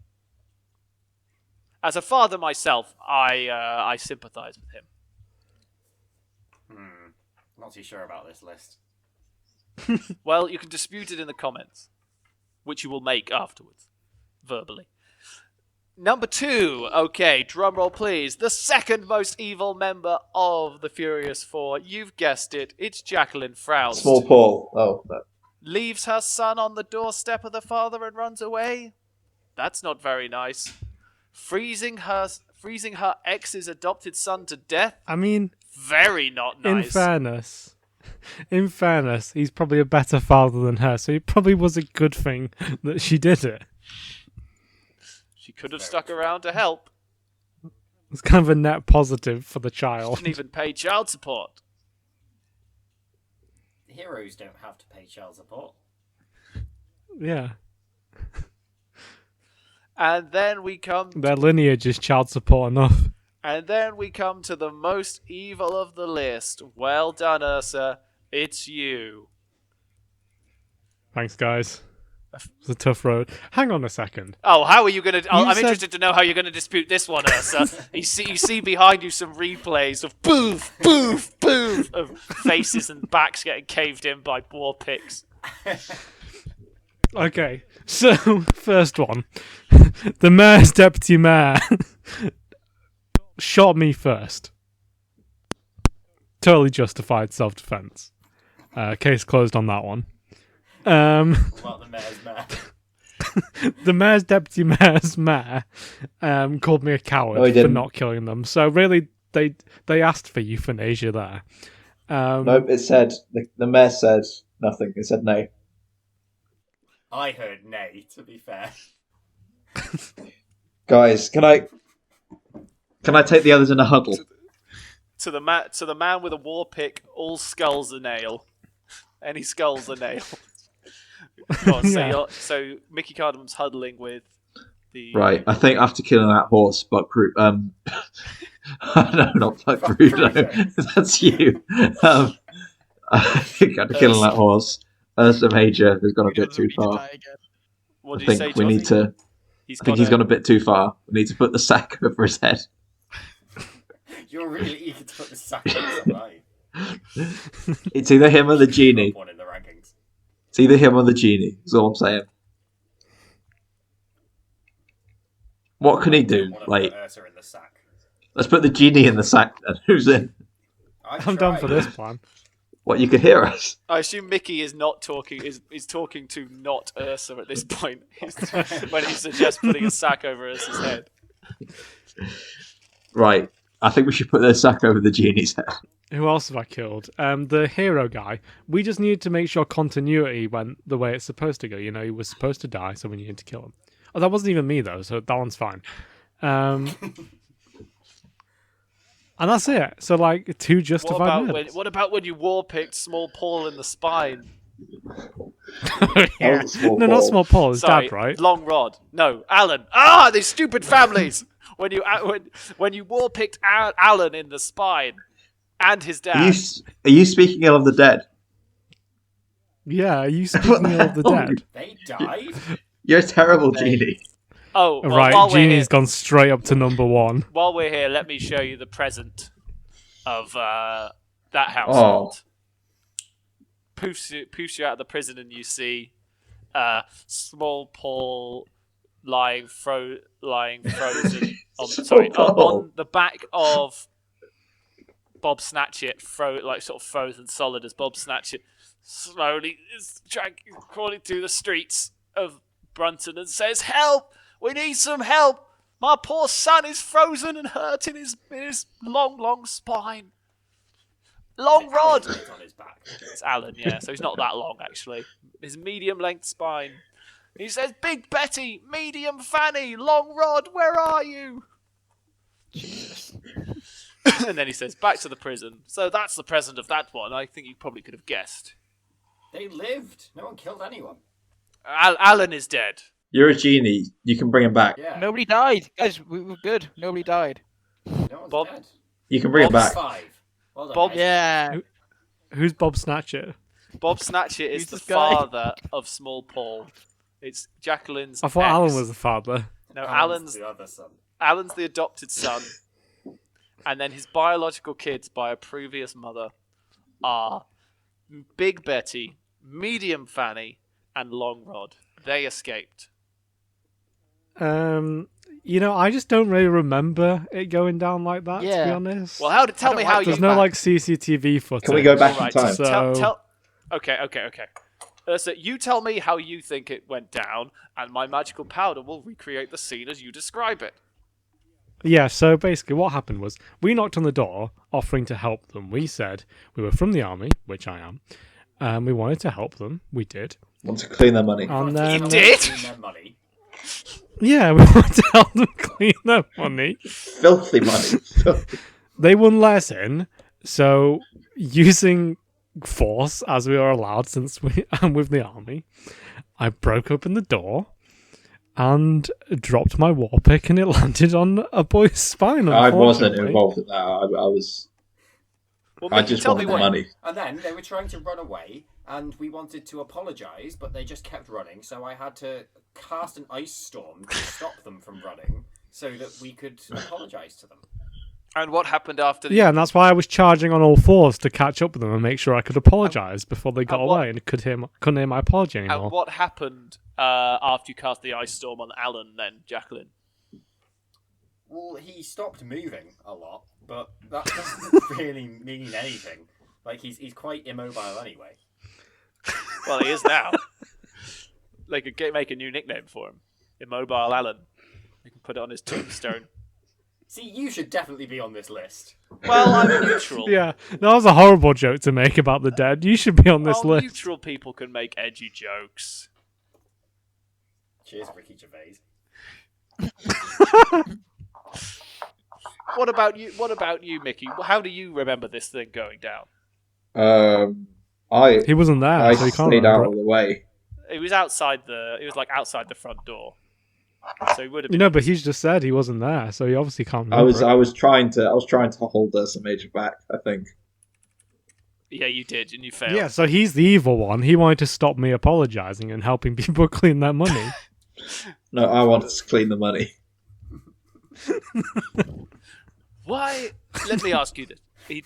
As a father myself, I sympathise with him. Not too sure about this list. Well, you can dispute it in the comments, which you will make afterwards, verbally. Number 2, okay, drumroll please. The second most evil member of the Furious Four. You've guessed it. It's Jacqueline Froust. Small Paul. Oh, no. Leaves her son on the doorstep of the father and runs away. That's not very nice. Freezing her ex's adopted son to death. I mean, very not nice. In fairness, he's probably a better father than her, so it probably was a good thing that she did it. She could have stuck around to help. It's kind of a net positive for the child. Didn't even pay child support. Heroes don't have to pay child support. Yeah. And then we come... Their lineage is child support enough. And then we come to the most evil of the list. Well done, Ursa. It's you. Thanks, guys. It's a tough road. Hang on a second. Oh, how are you going to... I'm said- interested to know how you're going to dispute this one, Ursa. You see behind you some replays of boof, boof, boof, of faces and backs getting caved in by war picks. Okay, so, first one. The mayor's deputy mayor shot me first. Totally justified self-defense. Case closed on that one. What the mayor's mayor? The mayor's deputy mayor's mayor called me a coward No, he for didn't. not killing them. So really, they asked for euthanasia there. No, it said the mayor said nothing. It said no. I heard nay, to be fair. Guys, can I take the others in a huddle? To the man with a war pick, all skulls a nail. Any skulls a nail. Go on, Yeah. so Mickey Cardamom's huddling with the... Right, I think after killing that horse, Buckroot, no, not Buckroot, that's you. I think after killing that horse, Ursa Major has gone a bit too far. What I did you think say, we need Johnny? to. I think he's gone a bit too far. We need to put the sack over his head. You're really eager to put the sack on somebody. It's either him or the genie. One in the rankings. It's either him or the genie. That's all I'm saying. What can he do? Want to Like, put Ursa in the sack. let's put the genie in the sack then. Who's in? I'm done for this plan. What, you could hear us? I assume Mickey is not talking. Is talking to not Ursa at this point. When he suggests putting a sack over Ursa's head. Right. I think we should put the sack over the genie's head. Who else have I killed? The hero guy. We just needed to make sure continuity went the way it's supposed to go. You know, he was supposed to die, so we needed to kill him. Oh, that wasn't even me, though, so that one's fine. And that's it. So, like, 2 justified murders. What about when you war picked Small Paul in the spine? Yeah. Small No, not Paul. Small Paul. His Sorry, dad, right? Long Rod. No, Alan. Ah, these stupid families. When you war picked Alan in the spine and his dad. Are you speaking ill of the dead? Yeah, are you speaking of the hell? dead? They died? You're a terrible genie. Oh, well, Right, while we're Genie's here, gone straight up to number 1. while we're here, let me show you the present of that household. Poofs you out of the prison, and you see Small Paul lying frozen on the back of Bob Snatchit, sort of frozen solid as Bob Snatchit slowly is crawling through the streets of Brunton and says, "Help! We need some help! My poor son is frozen and hurt in his long spine. Long Rod!" On his back. It's Alan, yeah, so he's not that long, actually. His medium-length spine. He says, "Big Betty, medium Fanny, Long Rod, where are you?" Jesus. And then he says, "Back to the prison." So that's the present of that one. I think you probably could have guessed. They lived. No one killed anyone. Alan is dead. You're a genie. You can bring him back. Yeah. Nobody died, guys. We were good. Nobody died. No one's Bob- dead. You can bring him back. 5. Well done, Bob- guys. Yeah. Who's Bob Snatcher? Bob Snatcher is Who's the this guy? father of Small Paul. It's Jacqueline's I thought ex. Alan was the father. No, Alan's the other son. Alan's the adopted son. And then his biological kids by a previous mother are Big Betty, Medium Fanny, and Long Rod. They escaped. I just don't really remember it going down like that, to be Yeah. honest. Well, tell me how you... There's no, like, CCTV footage. Can we go back in Right, time? So- Okay. So you tell me how you think it went down, and my magical powder will recreate the scene as you describe it. Yeah, so basically what happened was we knocked on the door offering to help them. We said we were from the army, which I am. We wanted to help them. We did. Want to clean their money. And You then, did? Their money. yeah, we wanted to help them clean their money. Filthy money. They wouldn't let us in, so using force as we are allowed since I'm with the army, I broke open the door and dropped my war pick and it landed on a boy's spine. I wasn't unfortunately. involved in that. I was. Well, I Mickey, just tell me wanted the what... money. And then they were trying to run away, and we wanted to apologise, but they just kept running, so I had to cast an ice storm to stop them from running, so that we could apologise to them. And what happened after the... Yeah, and that's why I was charging on all fours to catch up with them and make sure I could apologise before they got and what- away and couldn't hear my apology anymore. And what happened after you cast the ice storm on Alan then, Jacqueline? Well, he stopped moving a lot, but that doesn't really mean anything. Like, he's quite immobile anyway. Well, he is now. They could make a new nickname for him. Immobile Alan. You can put it on his tombstone. See, you should definitely be on this list. Well, I'm neutral. Yeah, that was a horrible joke to make about the dead. You should be on this Well, list. neutral people can make edgy jokes. Cheers, Ricky Gervais. What about you, Mickey? How do you remember this thing going down? He wasn't there, I so he can't stayed out remember. of the way. It was outside the front door. So he would have You been... know, but he's just said he wasn't there, so he obviously can't remember. I was trying to hold some agent back. I think. Yeah, you did, and you failed. Yeah, so he's the evil one. He wanted to stop me apologising and helping people clean their money. No, I wanted to clean the money. Why? Let me ask you this. He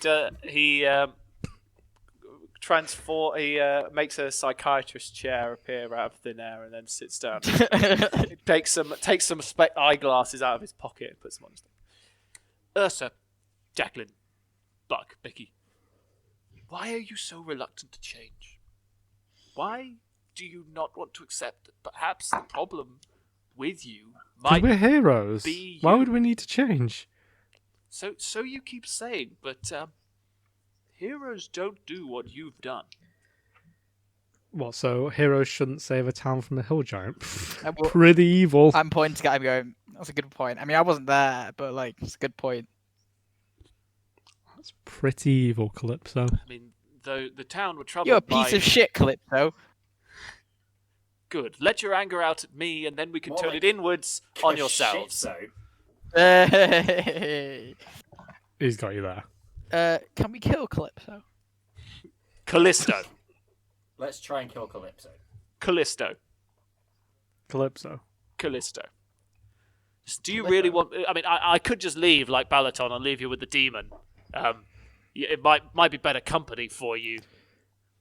makes a psychiatrist chair appear out of thin air and then sits down. takes some eyeglasses out of his pocket and puts them on his thing. Ursa, Jacqueline, Buck, Mickey, why are you so reluctant to change? Why do you not want to accept that perhaps the problem with you Because might we're heroes. be Why you? would we need to change? So you keep saying, but heroes don't do what you've done. What, so heroes shouldn't save a town from a hill giant? Uh, well- Pretty evil. I'm pointing at him going, that's a good point. I mean, I wasn't there, but, like, it's a good point. That's pretty evil, Calypso. I mean, though the town were troubled You're a by... piece of shit, Calypso. Good. Let your anger out at me, and then we can More turn like it inwards on yourselves. So, Hey. He's got you there. Can we kill Calypso? Kalisto. let's try and kill Calypso. Callisto. Calypso. Callisto. Do you really want... I mean, I could just leave like Balaton and leave you with the demon. It might be better company for you.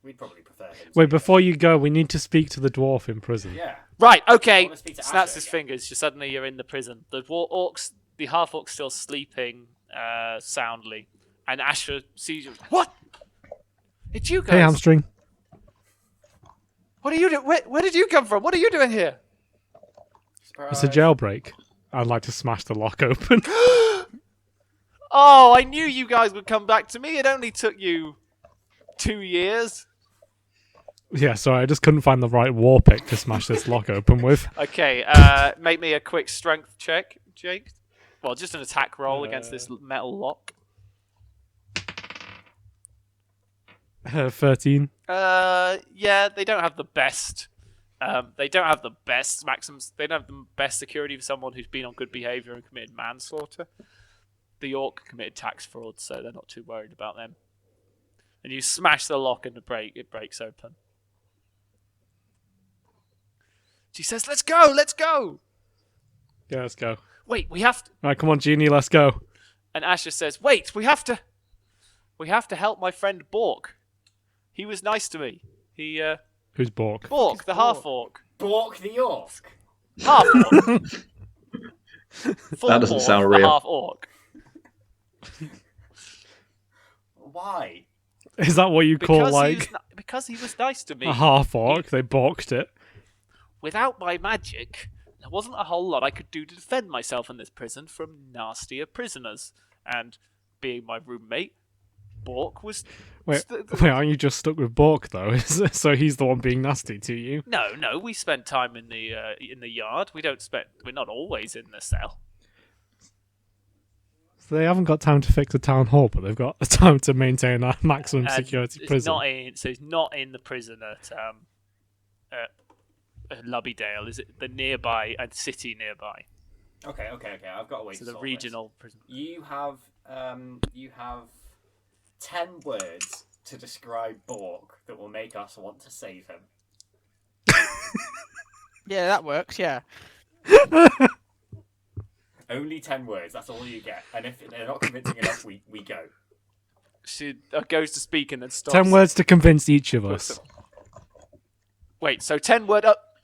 We'd probably prefer him. to Wait, be before you go, we need to speak to the dwarf in prison. there. Yeah. Right, I okay. wanna speak to Snaps Asher his again. fingers. Suddenly you're in the prison. The half-orc's still sleeping soundly. And Asher sees you. What? It's you guys. Hey, Hamstring. What are you doing? Where did you come from? What are you doing here? It's a jailbreak. I'd like to smash the lock open. Oh, I knew you guys would come back to me. It only took you 2 years. Yeah, sorry, I just couldn't find the right war pick to smash this lock open with. Okay, make me a quick strength check, Jake. Well, just an attack roll against this metal lock. 13. Yeah, they don't have the best They don't have the best maxims. They don't have the best security for someone who's been on good behaviour and committed manslaughter. The orc committed tax fraud, so they're not too worried about them. And you smash the lock and it breaks open. She says, "Let's go, let's go." Yeah, let's go. Wait, we have to. Right, come on, Genie, let's go. And Asher says, "Wait, we have to help my friend Bork. He was nice to me. He Who's Bork? Bork, the half orc. Bork the orc. Half orc. That doesn't sound the real. half orc. Why? Is that what you call, like, Because he was nice to me. a half-orc? They balked it. Without my magic, there wasn't a whole lot I could do to defend myself in this prison from nastier prisoners. And being my roommate, Bork was... Wait, aren't you just stuck with Bork, though? So he's the one being nasty to you? No, we spend time in the yard. We're not always in the cell. So they haven't got time to fix a town hall, but they've got time to maintain a maximum security prison. So he's not in the prison at Lubbydale. Is it the nearby city nearby? Okay. I've got a way to So the solve regional prison. this. You have 10 words to describe Bork that will make us want to save him. Yeah, that works. Yeah. Only 10 words. That's all you get. And if they're not convincing enough, we go. She goes to speak and then stops. 10 words to convince each of us. Wait, so 10 word up.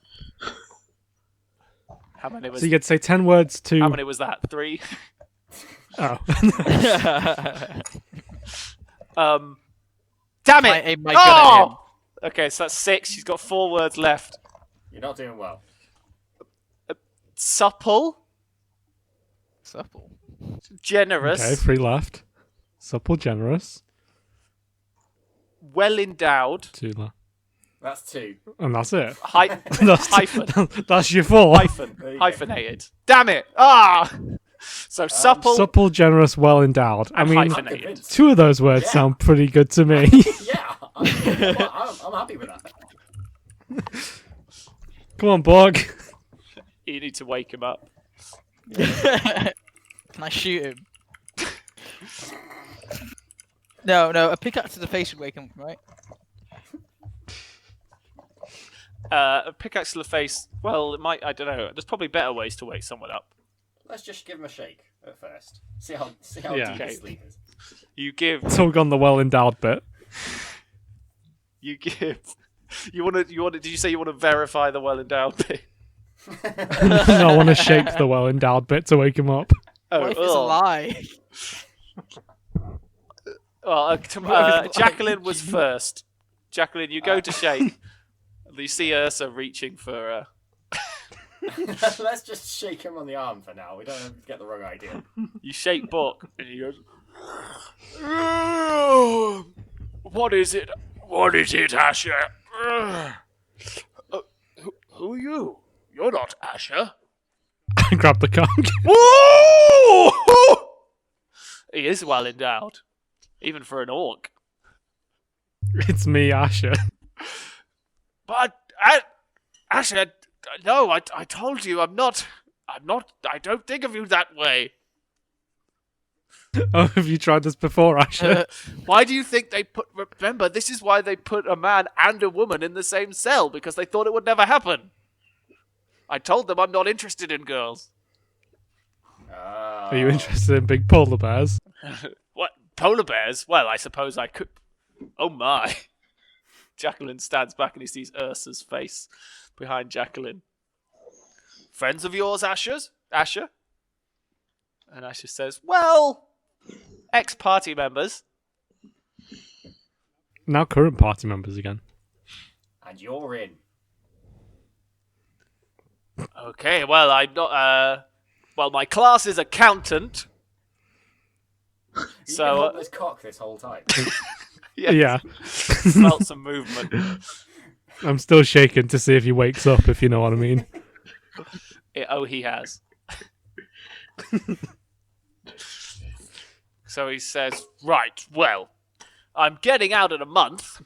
How many was? So you get to say 10 words to... How many was that? 3. Oh. Damn I it! aim my gun at him. Okay, so that's 6. She's got 4 words left. You're not doing well. Supple, Supple. generous, Okay, 3 left. Supple, generous. well endowed, 2 left. That's 2. And that's it. hyphen, That's your 4. hyphen, There you go. hyphenated. Damn it! Ah! So supple, Supple, generous, well endowed. I and mean, hyphenated. Convinced. 2 of those words Yeah. sound pretty good to me. Yeah, I'm happy with that. Come on, Borg. You need to wake him up. Can I shoot him? No, a pickaxe to the face would wake him, right? A pickaxe to the face. Well, it might. I don't know. There's probably better ways to wake someone up. Let's just give him a shake at first. See how Yeah. deep Okay. his sleep is. You give. Tug on the well endowed bit. You give. You want to. Did you say you want to verify the well endowed bit? No, I want to shake the well endowed bit to wake him up. What if it's a lie? Well, Jacqueline was first. Jacqueline, you go to shake. You see Ursa reaching for. Let's just shake him on the arm for now. We don't have to get the wrong idea. You shake Bork, and he goes. What is it? What is it, Asher? Who are you? You're not Asher. Grab the cock. Woo! He is well endowed, even for an orc. It's me, Asher. But Asher, no, I told you I'm not. I don't think of you that way. Oh, have you tried this before, Asher? Why do you think they put? Remember, this is why they put a man and a woman in the same cell, because they thought it would never happen. I told them I'm not interested in girls. Are you interested in big polar bears? What? Polar bears? Well, I suppose I could. Oh my. Jacqueline stands back and he sees Ursa's face behind Jacqueline. Friends of yours, Asher? And Asher says, well, ex-party members. Now current party members again. And you're in. Okay, well, I'm not, well, my class is accountant. You've been So, holding this cock this whole time. Yeah. Smelt some movement. I'm still shaking to see if he wakes up, if you know what I mean. He has. So he says, right, well, I'm getting out in a month.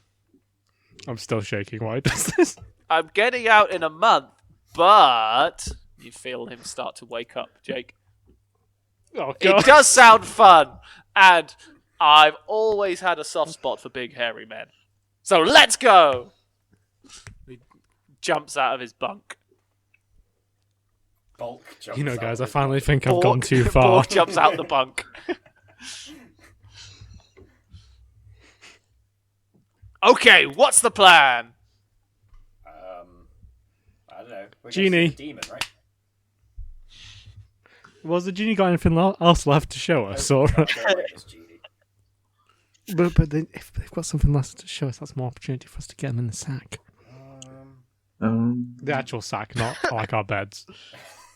I'm still shaking. Why does this? I'm getting out in a month, but you feel him start to wake up, Jake. Oh, It God. does sound fun, and I've always had a soft spot for big hairy men. So let's go! He jumps out of his bunk. Bulk jumps You know, out guys, of I his finally bunk. think I've gone too far. Borg jumps out the bunk. Okay, what's the plan? I don't know. We're Genie. The demon, right? Was the genie got anything else left to show us? Or... I don't like this genie. but then if they've got something left to show us, that's more opportunity for us to get them in the sack. The actual sack, not like our beds.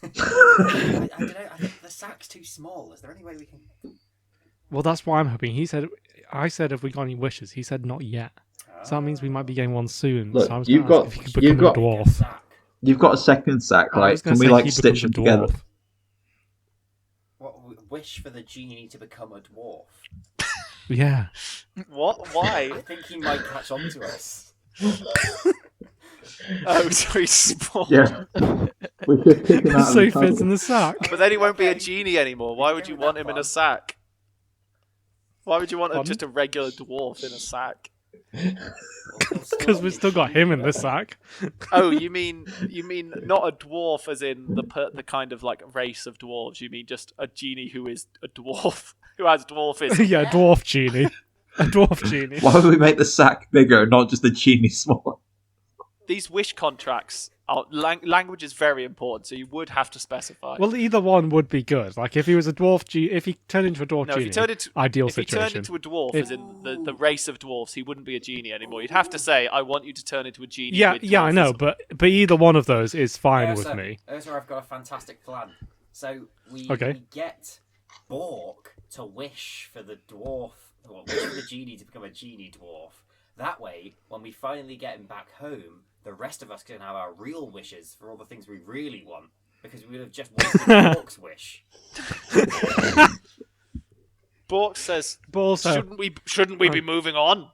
I don't know. I think the sack's too small. Is there any way we can? Well, that's why I'm hoping. I said if we got any wishes. He said not yet. So that means we might be getting one soon. Look, so I was you've gonna got- ask if he could you've become got- a dwarf. Sack. You've got a second sack, I right? was gonna Can we say like he stitch them becomes a together? dwarf. What wish for the genie to become a dwarf? Yeah. What? Why? I think he might catch on to us. Oh, so he's small. Yeah. We could pick him out So of he the fits in tunnel. the sack. But then he won't be a Okay. genie anymore. Why would you want him in a sack? Why would you want Pardon? just a regular dwarf in a sack? Because we've still got him in the sack. Oh, you mean not a dwarf as in the kind of like race of dwarves? You mean just a genie who is a dwarf who has dwarfism? Yeah, dwarf genie. A dwarf genie. Why would we make the sack bigger, not just the genie smaller? These wish contracts are language is very important, so you would have to specify. Well, either one would be good. Like if he was a dwarf genie, if he turned into a dwarf no, genie, if he turned into ideal if he situation. turned into a dwarf, If- as in the race of dwarves, he wouldn't be a genie anymore. You'd have to say, "I want you to turn into a genie." Yeah, with yeah, I know, dwarfism." but either one of those is fine with Ursa, me. Ursa, I've got a fantastic plan. So we get Bork to wish for the dwarf, or wish for the genie to become a genie dwarf. That way, when we finally get him back home, the rest of us can have our real wishes for all the things we really want, because we would have just wasted Bork's wish. Bork says, But also, "Shouldn't we be moving on?"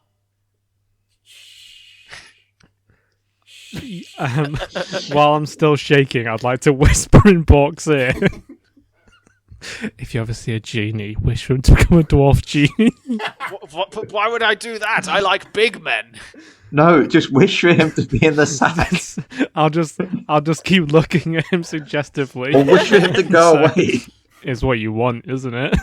while I'm still shaking, I'd like to whisper in Bork's ear. If you ever see a genie, wish for him to become a dwarf genie. But why would I do that? I like big men. No, just wish for him to be in the sack. I'll just keep looking at him suggestively. Or wish for him to go So- away. Is what you want, isn't it?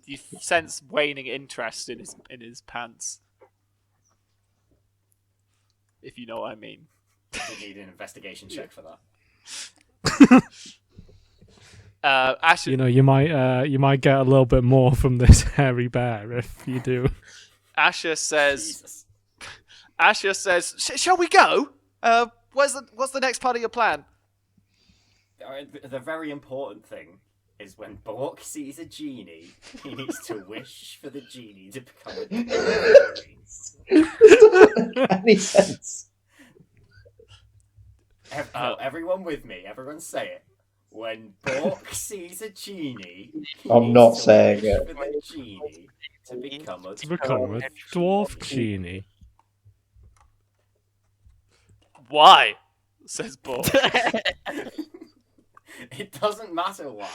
You sense waning interest in his pants, if you know what I mean. We need an investigation check for that. Asher, You know, you might get a little bit more from this hairy bear if you do. Asher says, Jesus. "Shall we go? What's the next part of your plan?" The very important thing is when Bork sees a genie, he needs to wish for the genie to become a dwarf. Any sense? Everyone with me, everyone say it. When Bork sees a genie, he I'm needs not to saying wish it. for the genie to become a To become a dwarf genie. Why? Says Bork. It doesn't matter why.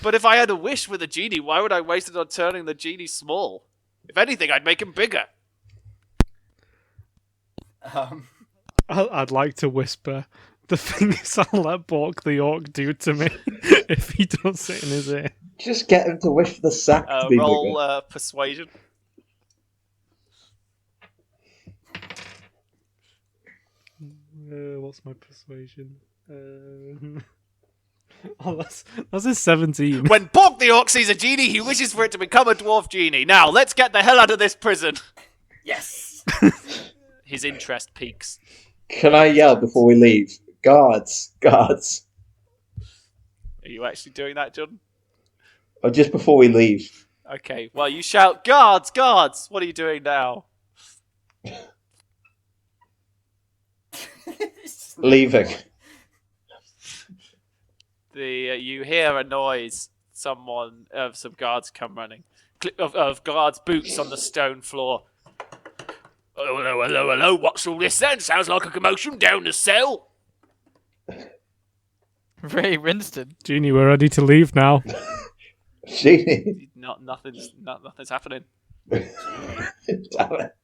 But if I had a wish with a genie, why would I waste it on turning the genie small? If anything, I'd make him bigger. I'd like to whisper. The thing is, I'll let Bork the orc do to me if he does it in his ear. Just get him to wish for the sack to be Roll bigger. persuasion. What's my persuasion? Oh, that's a 17. When Bork the Orc sees a genie, he wishes for it to become a dwarf genie. Now, let's get the hell out of this prison. Yes! His interest peaks. Can I yell before we leave? Guards! Guards! Are you actually doing that, John? Or just before we leave. Okay, well, you shout, "Guards! Guards!" What are you doing now? Leaving. You hear a noise. Some guards come running. Click of guards' boots on the stone floor. Oh, hello. What's all this then? Sounds like a commotion down the cell. Ray Rinston. Genie, we're ready to leave now. Genie. Nothing's happening. Damn it.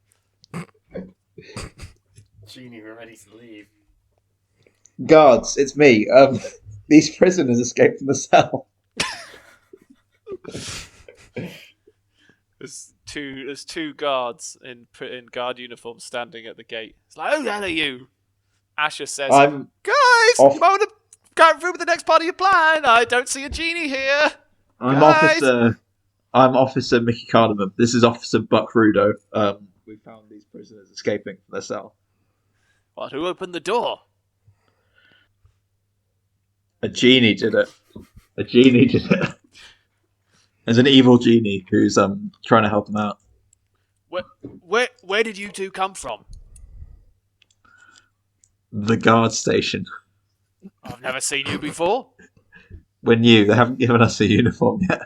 Genie, we're ready to leave. Guards, it's me. These prisoners escaped from the cell. There's two guards in guard uniform standing at the gate. It's like, who the hell are you? Asher says, I'm guys, off- you might want to go through with the next part of your plan. I don't see a genie here. Guys! I'm Officer Mickey Cardamom. This is Officer Buck Rudo. We found these prisoners escaping from their cell. What? Who opened the door? A genie did it. There's an evil genie who's trying to help them out. Where did you two come from? The guard station. I've never seen you before. We're new. They haven't given us a uniform yet.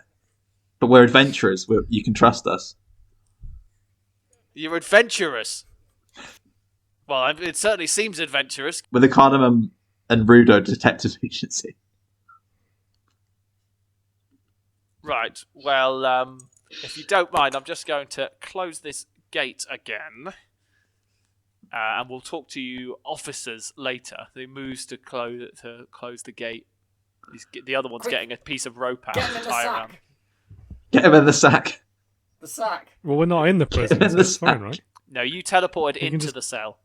But we're adventurers. You can trust us. You're adventurous. Well, it certainly seems adventurous. We're the Cardamom and Rudo Detective Agency. Right, well, if you don't mind, I'm just going to close this gate again. And we'll talk to you officers later. He moves to close the gate. The other one's Quick. getting a piece of rope out Get him to in the tie sack. around. Get him in the sack. The sack. Well, we're not in the prison, in so the it's fine, sack. right? No, you teleported You can into just- the cell.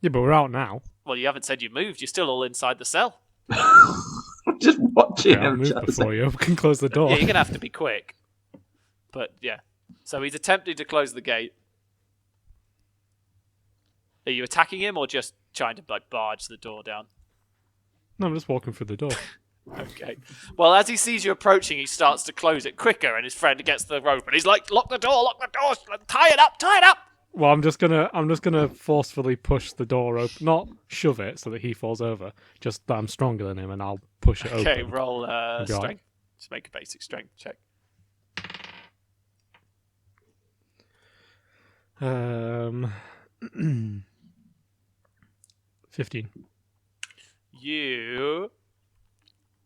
Yeah, but we're out now. Well, you haven't said you moved. You're still all inside the cell. I'm just watching Yeah, I'll him. move just- before you. We can close the door. Yeah, you're going to have to be quick. But, yeah. So he's attempting to close the gate. Are you attacking him or just trying to barge the door down? No, I'm just walking through the door. Okay. Well, as he sees you approaching, he starts to close it quicker, and his friend gets the rope, and he's like, lock the door, tie it up! Well, I'm just gonna forcefully push the door open, not shove it so that he falls over. Just that I'm stronger than him, and I'll push it Okay, open. roll Got it. strength. Just make a basic strength check. 15. You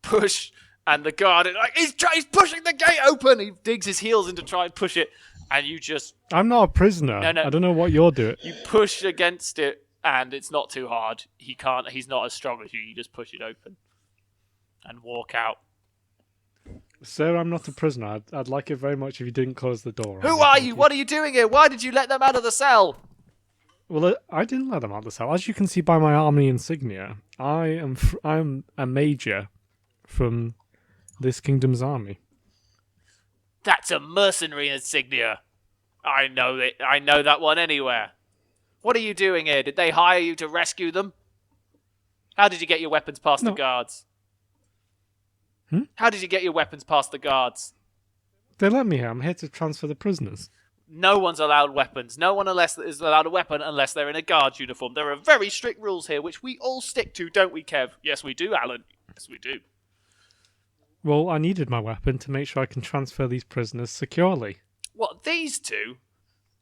push, and the guard is like, he's pushing the gate open! He digs his heels in to try and push it, and you just, I'm not a prisoner. No. I don't know what you're doing. you push against it, and it's not too hard. He's not as strong as you. You just push it open and walk out. Sir, I'm not a prisoner. I'd like it very much if you didn't close the door. Who are you? What are you doing here? Why did you let them out of the cell? Well, I didn't let them out of the cell. As you can see by my army insignia, I'm a major from this kingdom's army. That's a mercenary insignia. I know it. I know that one anywhere. What are you doing here? Did they hire you to rescue them? How did you get your weapons past the No. guards? Hmm? How did you get your weapons past the guards? They let me here. I'm here to transfer the prisoners. No one's allowed weapons. No one is allowed a weapon unless they're in a guard's uniform. There are very strict rules here, which we all stick to, don't we, Kev? Yes, we do, Alan. Yes, we do. Well, I needed my weapon to make sure I can transfer these prisoners securely. What, these two?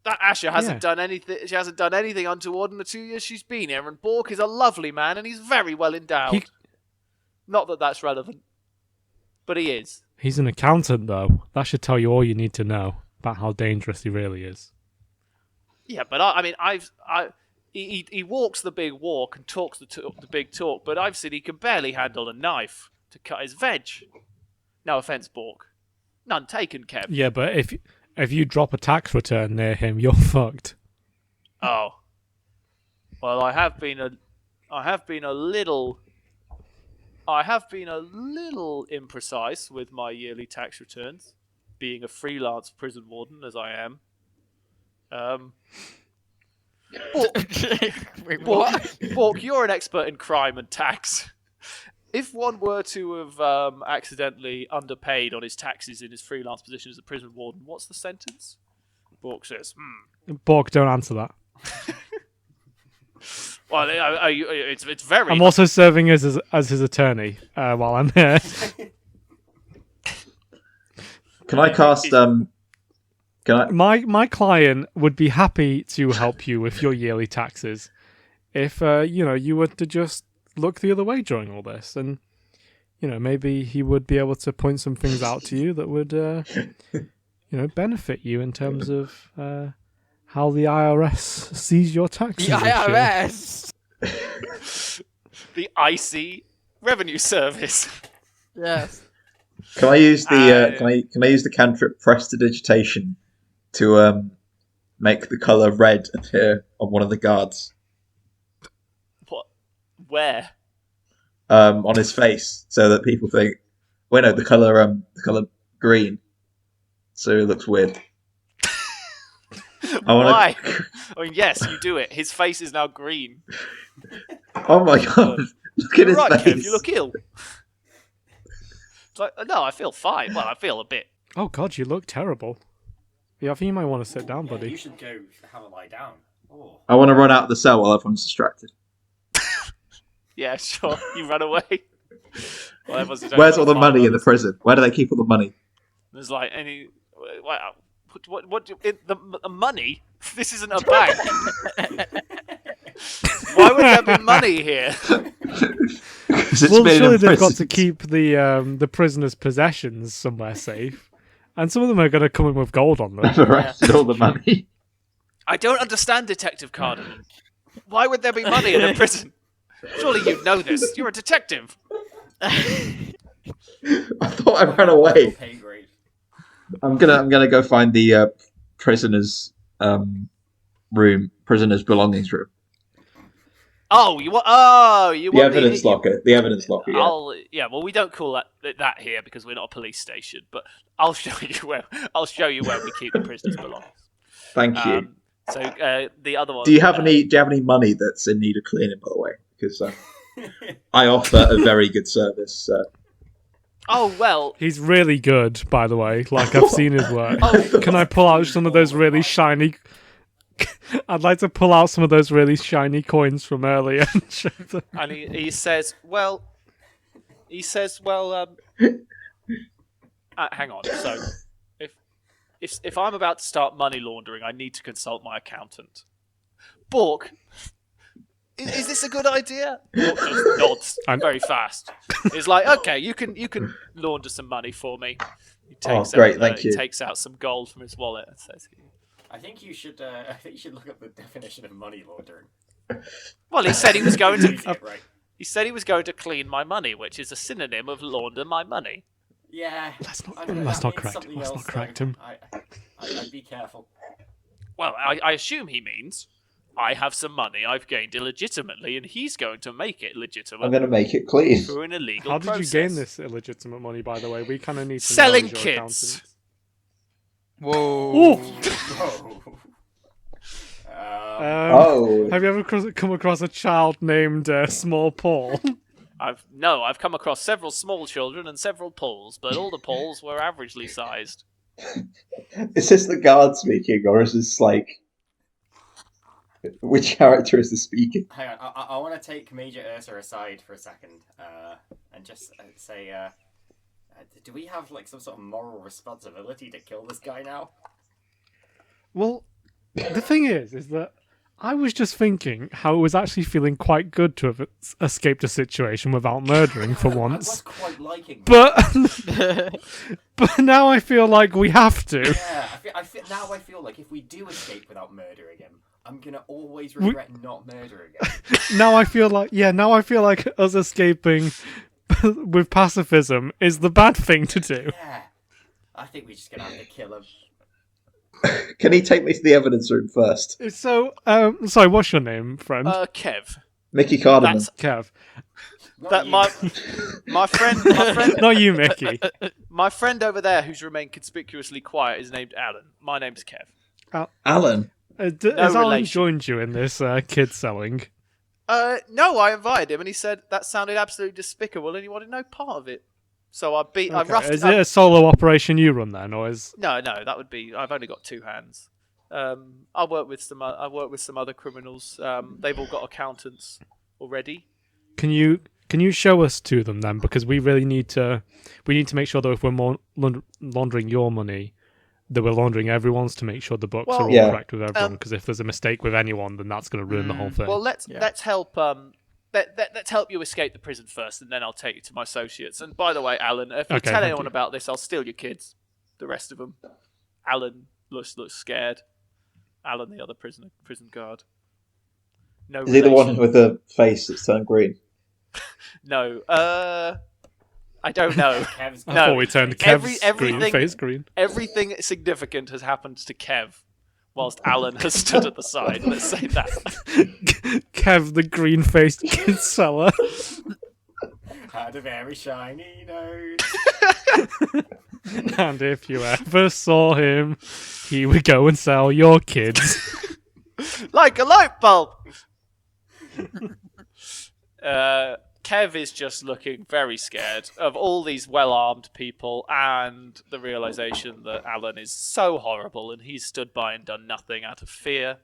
That Asher hasn't done anything. She hasn't done anything untoward in the 2 years she's been here. And Bork is a lovely man, and he's very well endowed. Not that that's relevant, but he is. He's an accountant, though. That should tell you all you need to know about how dangerous he really is. Yeah, but he walks the big walk and talks the big talk, but I've seen he can barely handle a knife to cut his veg. No offense, Bork. None taken, Kev. Yeah, but if you drop a tax return near him, you're fucked. Oh. Well, I have been a little imprecise with my yearly tax returns, being a freelance prison warden as I am. Wait, what? Bork, you're an expert in crime and tax. If one were to have accidentally underpaid on his taxes in his freelance position as a prison warden, what's the sentence? Bork says, Bork, don't answer that. Well, it's very... I'm also serving as his attorney while I'm here. Can I cast My client would be happy to help you with your yearly taxes if you were to just look the other way during all this, and maybe he would be able to point some things out to you that would benefit you in terms of how the IRS sees your taxes. The IRS. The IC Revenue Service. Yes. Can I use the can I use the cantrip prestidigitation to make the color red appear on one of the guards? What? Where? On his face, so that people think, wait, no, the color green, so it looks weird. Why? I mean, yes, you do it. His face is now green. Oh my god! Look at his right, face. Kev, you look ill. It's like, no, I feel fine. Well, I feel a bit. Oh god, you look terrible. Yeah, I think you might want to sit down, Yeah, buddy. you should go have a lie down. Oh. I want to run out of the cell while everyone's distracted. Yeah, sure. You run away. Well, Where's all the money in the prison? Where do they keep all the money? There's like any. What the money? This isn't a bank. Why would there be money here? Well, surely they've got to keep the prisoners' possessions somewhere safe, and some of them are going to come in with gold on them. I've arrested all the money. I don't understand, Detective Cardinal. Why would there be money in a prison? Surely you know this. You're a detective. I thought I ran away. Pay grade. I'm gonna go find the prisoners' belongings room. Oh, you want? Oh, you The want evidence locker. The evidence locker. Yeah. Yeah. Well, we don't call that here because we're not a police station. But I'll show you where we keep the prisoners' belongings. Thank you. So the other one. Do you have any money that's in need of cleaning, by the way? Because I offer a very good service. Oh well. He's really good, by the way. Like, I've seen his work. Oh, Can I pull out some of those really shiny? I'd like to pull out some of those really shiny coins from earlier and show them. and he says, well, hang on. So, if I'm about to start money laundering, I need to consult my accountant. Bork, is this a good idea? Bork just nods very fast. He's like, okay, you can launder some money for me. He takes thank you. He takes out some gold from his wallet and says, I think you should look up the definition of money laundering. well, he said he was going to. Right. He said he was going to clean my money, which is a synonym of launder my money. Yeah. Let's not correct him. Let's not correct him. I'd be careful. Well, I assume he means I have some money I've gained illegitimately, and he's going to make it legitimate. I'm going to make it clean. Through an illegal How did process. you gain this illegitimate money, by the way? We kind of need to Selling know as your kids. accountant. Whoa. Whoa. Have you ever come across a child named Small Paul? I've come across several small children and several Pauls, but all the Pauls were averagely sized. Is this the guard speaking, or is this like which character is this speaking? Hang on, I want to take Major Ursa aside for a second, and just say, do we have like some sort of moral responsibility to kill this guy now? Well, the thing is that I was just thinking how it was actually feeling quite good to have escaped a situation without murdering for once. I was quite liking that. But now I feel like we have to. Yeah, now I feel like if we do escape without murdering him, I'm gonna always regret not murdering him. Now I feel like us escaping with pacifism is the bad thing to do. Yeah, I think we're just gonna have to kill him. Can he take me to the evidence room first? So, sorry, what's your name, friend? Kev. Mickey Cardamom. That's Kev. Not you. my friend, Not you, Mickey. my friend over there who's remained conspicuously quiet is named Alan. My name's Kev. Alan. Has Alan relation. joined you in this kid selling? No, I invited him and he said that sounded absolutely despicable and he wanted no part of it. So I roughed Is it a solo operation you run then, or is? No, that would be. I've only got two hands. I work with some other criminals. They've all got accountants already. Can you show us to them then? Because we really need to. We need to make sure that if we're laundering your money, that we're laundering everyone's to make sure the books are all Yeah. correct with everyone. Because if there's a mistake with anyone, then that's going to ruin the whole thing. Well, let's Yeah. help let's help you escape the prison first, and then I'll take you to my associates. And by the way, Alan, if you Okay, tell thank anyone you. about this, I'll steal your kids. The rest of them. Alan looks scared. Alan, the other prison guard. No. Is he the one relation. with the face that's turned green? No. I don't know. Kev's I no. thought we turned Kev's everything- green face green. Everything significant has happened to Kev, whilst Alan has stood at the side. Let's say that. Kev, the green-faced kid seller. had a very shiny nose. And if you ever saw him, he would go and sell your kids. Like a light bulb. Kev is just looking very scared of all these well-armed people and the realization that Alan is so horrible and he's stood by and done nothing out of fear.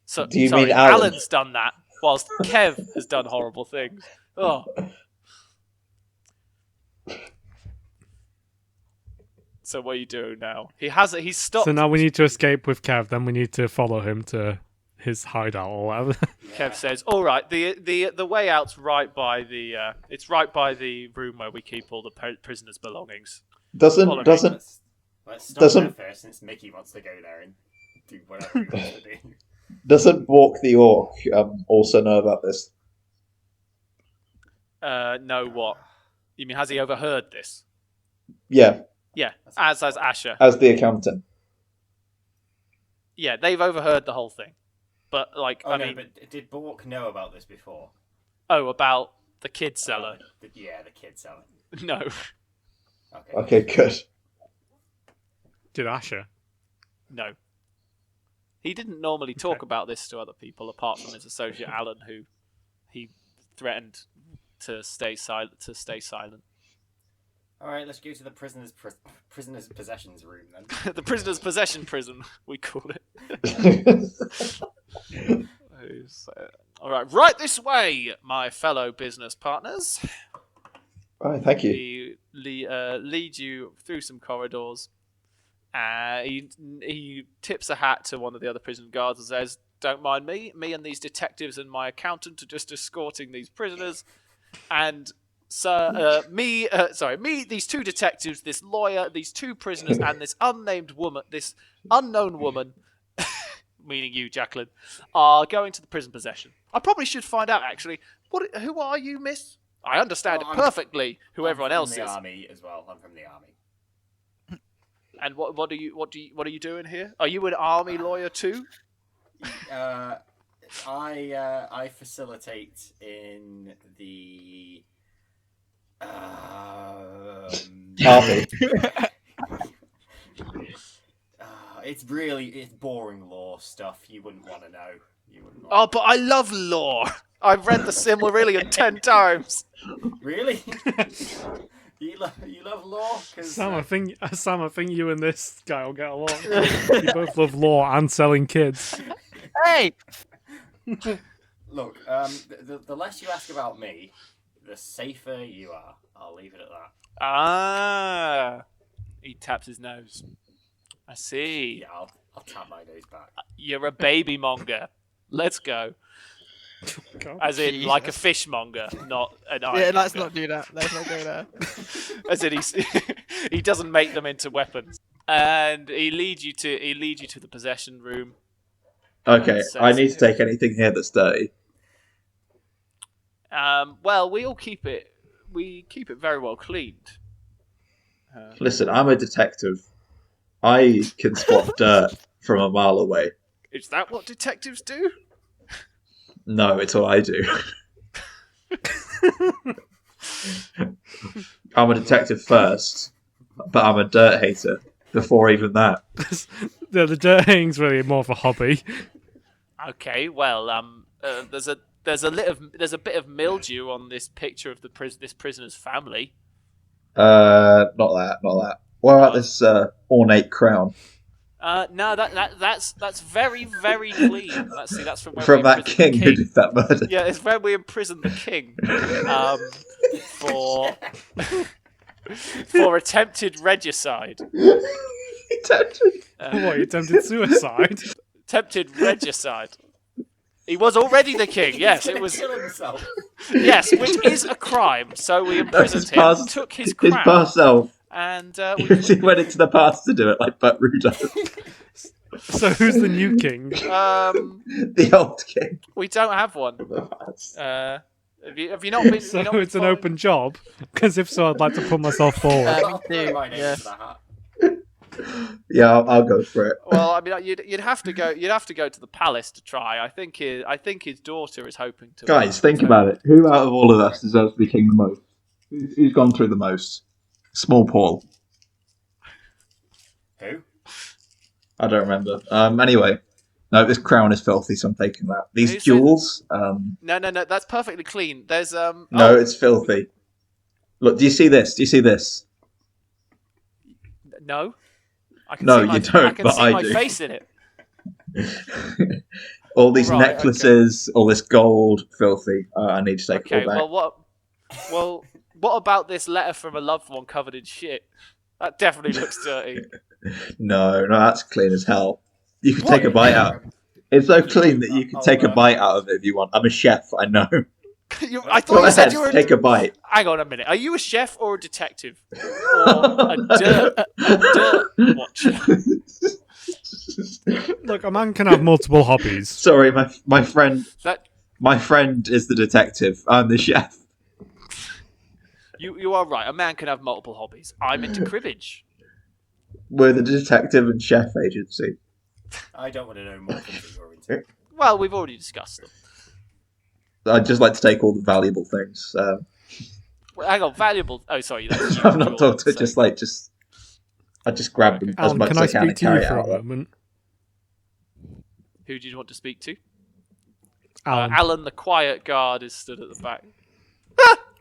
So, Do you sorry, mean Alan? Alan's done that, whilst Kev has done horrible things. Oh. So what are you doing now? He's stopped. So now we need to escape with Kev, then we need to follow him to his hideout or whatever. Kev says, "All right, the way out's right by the it's right by the room where we keep all the prisoners' belongings." Doesn't Let's stop Doesn't- there first, since Mickey wants to go there and do whatever he wants to do. doesn't Walk the Orc also know about this? No, what? You mean has he overheard this? Yeah, Yeah, as has Asher. as the accountant. Yeah, they've overheard the whole thing. But like, Oh I no, mean, but did Bork know about this before? about the kid seller. The kid selling. No. Okay. Okay, good. Did Asher? No. He didn't normally talk about this to other people, apart from his associate Alan, who he threatened to stay silent. All right, let's go to the prisoner's possessions room then. The prisoner's possession prison, we call it. All right this way, my fellow business partners. All right, thank you. He leads you through some corridors. He tips a hat to one of the other prison guards and says, "Don't mind me. Me and these detectives and my accountant are just escorting these prisoners. And me, these two detectives, this lawyer, these two prisoners, and this unknown woman, meaning you, Jacqueline, are going to the prison possession. I probably should find out actually. Who are you, miss? I understand Oh, it perfectly. Who everyone I'm else from is. the army as well. I'm from the army. And what are you doing here? Are you an army lawyer too? I facilitate in the Army. it's boring law stuff. You wouldn't want to know. Oh, but I love law. I've read the Silmarillion 10 times. Really? you love law? Sam, I think you and this guy will get along. You both love law and selling kids. Hey! Look, the less you ask about me, the safer you are. I'll leave it at that. Ah. He taps his nose. I see. Yeah, I'll tap my nose back. You're a baby monger. Let's go. God. As in, like a Jesus. fishmonger, not an iron Yeah, let's monger. not do that. Let's not go there. As in, he doesn't make them into weapons. And he leads you to the possession room. Okay, I need to take anything here that's dirty. Well, we all keep it very well cleaned. Listen, I'm a detective. I can spot dirt from a mile away. Is that what detectives do? No, it's what I do. I'm a detective first, but I'm a dirt hater before even that. the dirt hating's really more of a hobby. Okay, well, there's a bit of mildew on this picture of this prisoner's family. Not that. What about this ornate crown? No, that's very, very clean. That's from when From we that imprisoned king the who did that murder. Yeah, it's when we imprisoned the king for attempted regicide. What, you attempted suicide? Attempted regicide. He was already the king. Yes, it was. Kill himself. Yes, which is a crime. So we imprisoned him, took his His crown, past self. and He went into the past to do it, like Butt Rudolph. So who's the new king? The old king. we don't have one. Have you not been? So have you not been it's an following- open job? Because if so, I'd like to put myself forward. I'll me too, put my name yeah. to the hat. Yeah, I'll go for it. Well, I mean, you'd have to go. You'd have to go to the palace to try. I think his daughter is hoping to. Guys, think about it. Who out of all of us deserves to be king the most? Who's gone through the most? Small Paul. Who? I don't remember. Anyway, no, this crown is filthy, so I'm taking that. These Who's jewels. No, that's perfectly clean. There's No, oh, it's filthy. Look, do you see this? Do you see this? no. I can No, see my, you don't, I can but see I my do. face in it. All these Right, necklaces, all this gold, filthy. I need to take Okay, it all back. what about this letter from a loved one covered in shit? That definitely looks dirty. No, that's clean as hell. You could What? take a bite out. It's so clean that you can Oh, take a man. bite out of it if you want. I'm a chef, I know. I thought Go you said ahead, you were. take a bite. Hang on a minute. Are you a chef or a detective or a dirt watcher? Look, a man can have multiple hobbies. Sorry, my friend That is the detective. I'm the chef. you are right. A man can have multiple hobbies. I'm into cribbage. We're the detective and chef agency. I don't want to know more things you're into. Well, we've already discussed them. I'd just like to take all the valuable things. Well, hang on, valuable. Oh, sorry. That's I'm not usual, talking. so- I just grab them as Alan, much can as I I can speak and to carry you it for out. a moment? Who do you want to speak to? Alan. Alan, the quiet guard, is stood at the back.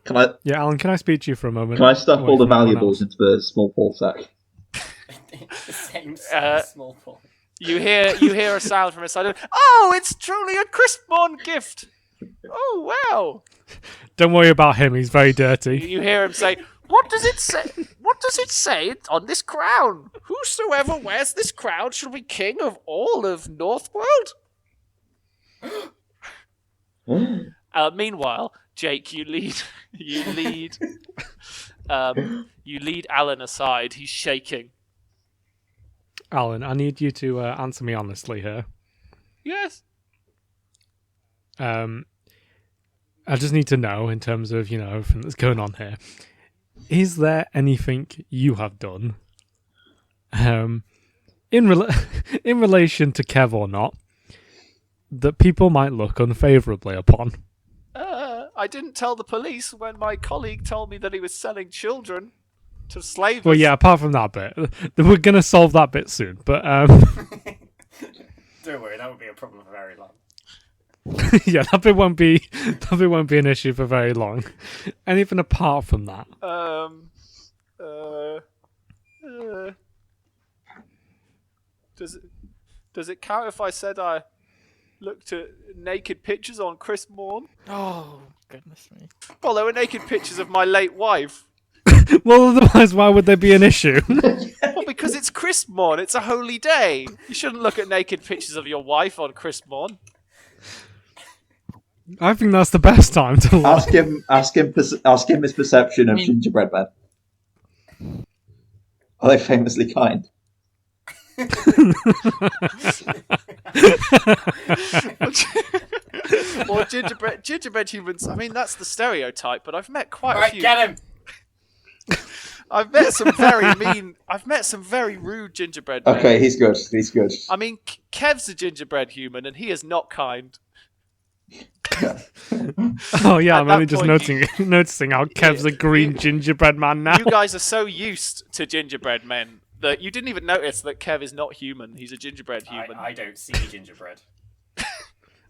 Can I Yeah, Alan, can I speak to you for a moment? can I stuff Away all the from everyone valuables else? into the small Paul sack? The same small point. You hear a sound from inside. Oh, it's truly a Crispmorn gift. Oh wow! Don't worry about him, he's very dirty. You hear him say, "What does it say? What does it say on this crown? Whosoever wears this crown shall be king of all of Northworld." Meanwhile, Jake, you lead Alan aside. He's shaking. Alan, I need you to answer me honestly here. Yes. I just need to know, in terms of, everything that's going on here, is there anything you have done in relation to Kev or not that people might look unfavourably upon? I didn't tell the police when my colleague told me that he was selling children to slavers. Well, yeah, apart from that bit. We're going to solve that bit soon, but Don't worry, that would be a problem for very long. yeah, that bit won't be an issue for very long. Anything apart from that? Does it count if I said I looked at naked pictures on Crispmorn? Oh, goodness me. Well, there were naked pictures of my late wife. Well, otherwise, why would there be an issue? Well, because it's Crispmorn. It's a holy day. You shouldn't look at naked pictures of your wife on Crispmorn. I think that's the best time to look. Ask him his perception of gingerbread men. Are they famously kind? Or gingerbread humans. I mean, that's the stereotype. But I've met quite a Right, few. get him! I've met some very mean. I've met some very rude gingerbread men. Okay, he's good. He's good. I mean, Kev's a gingerbread human, and he is not kind. Oh yeah, At I'm that only just point, noticing how Kev's a green gingerbread man now. You guys are so used to gingerbread men that you didn't even notice that Kev is not human. He's a gingerbread human. I don't see gingerbread.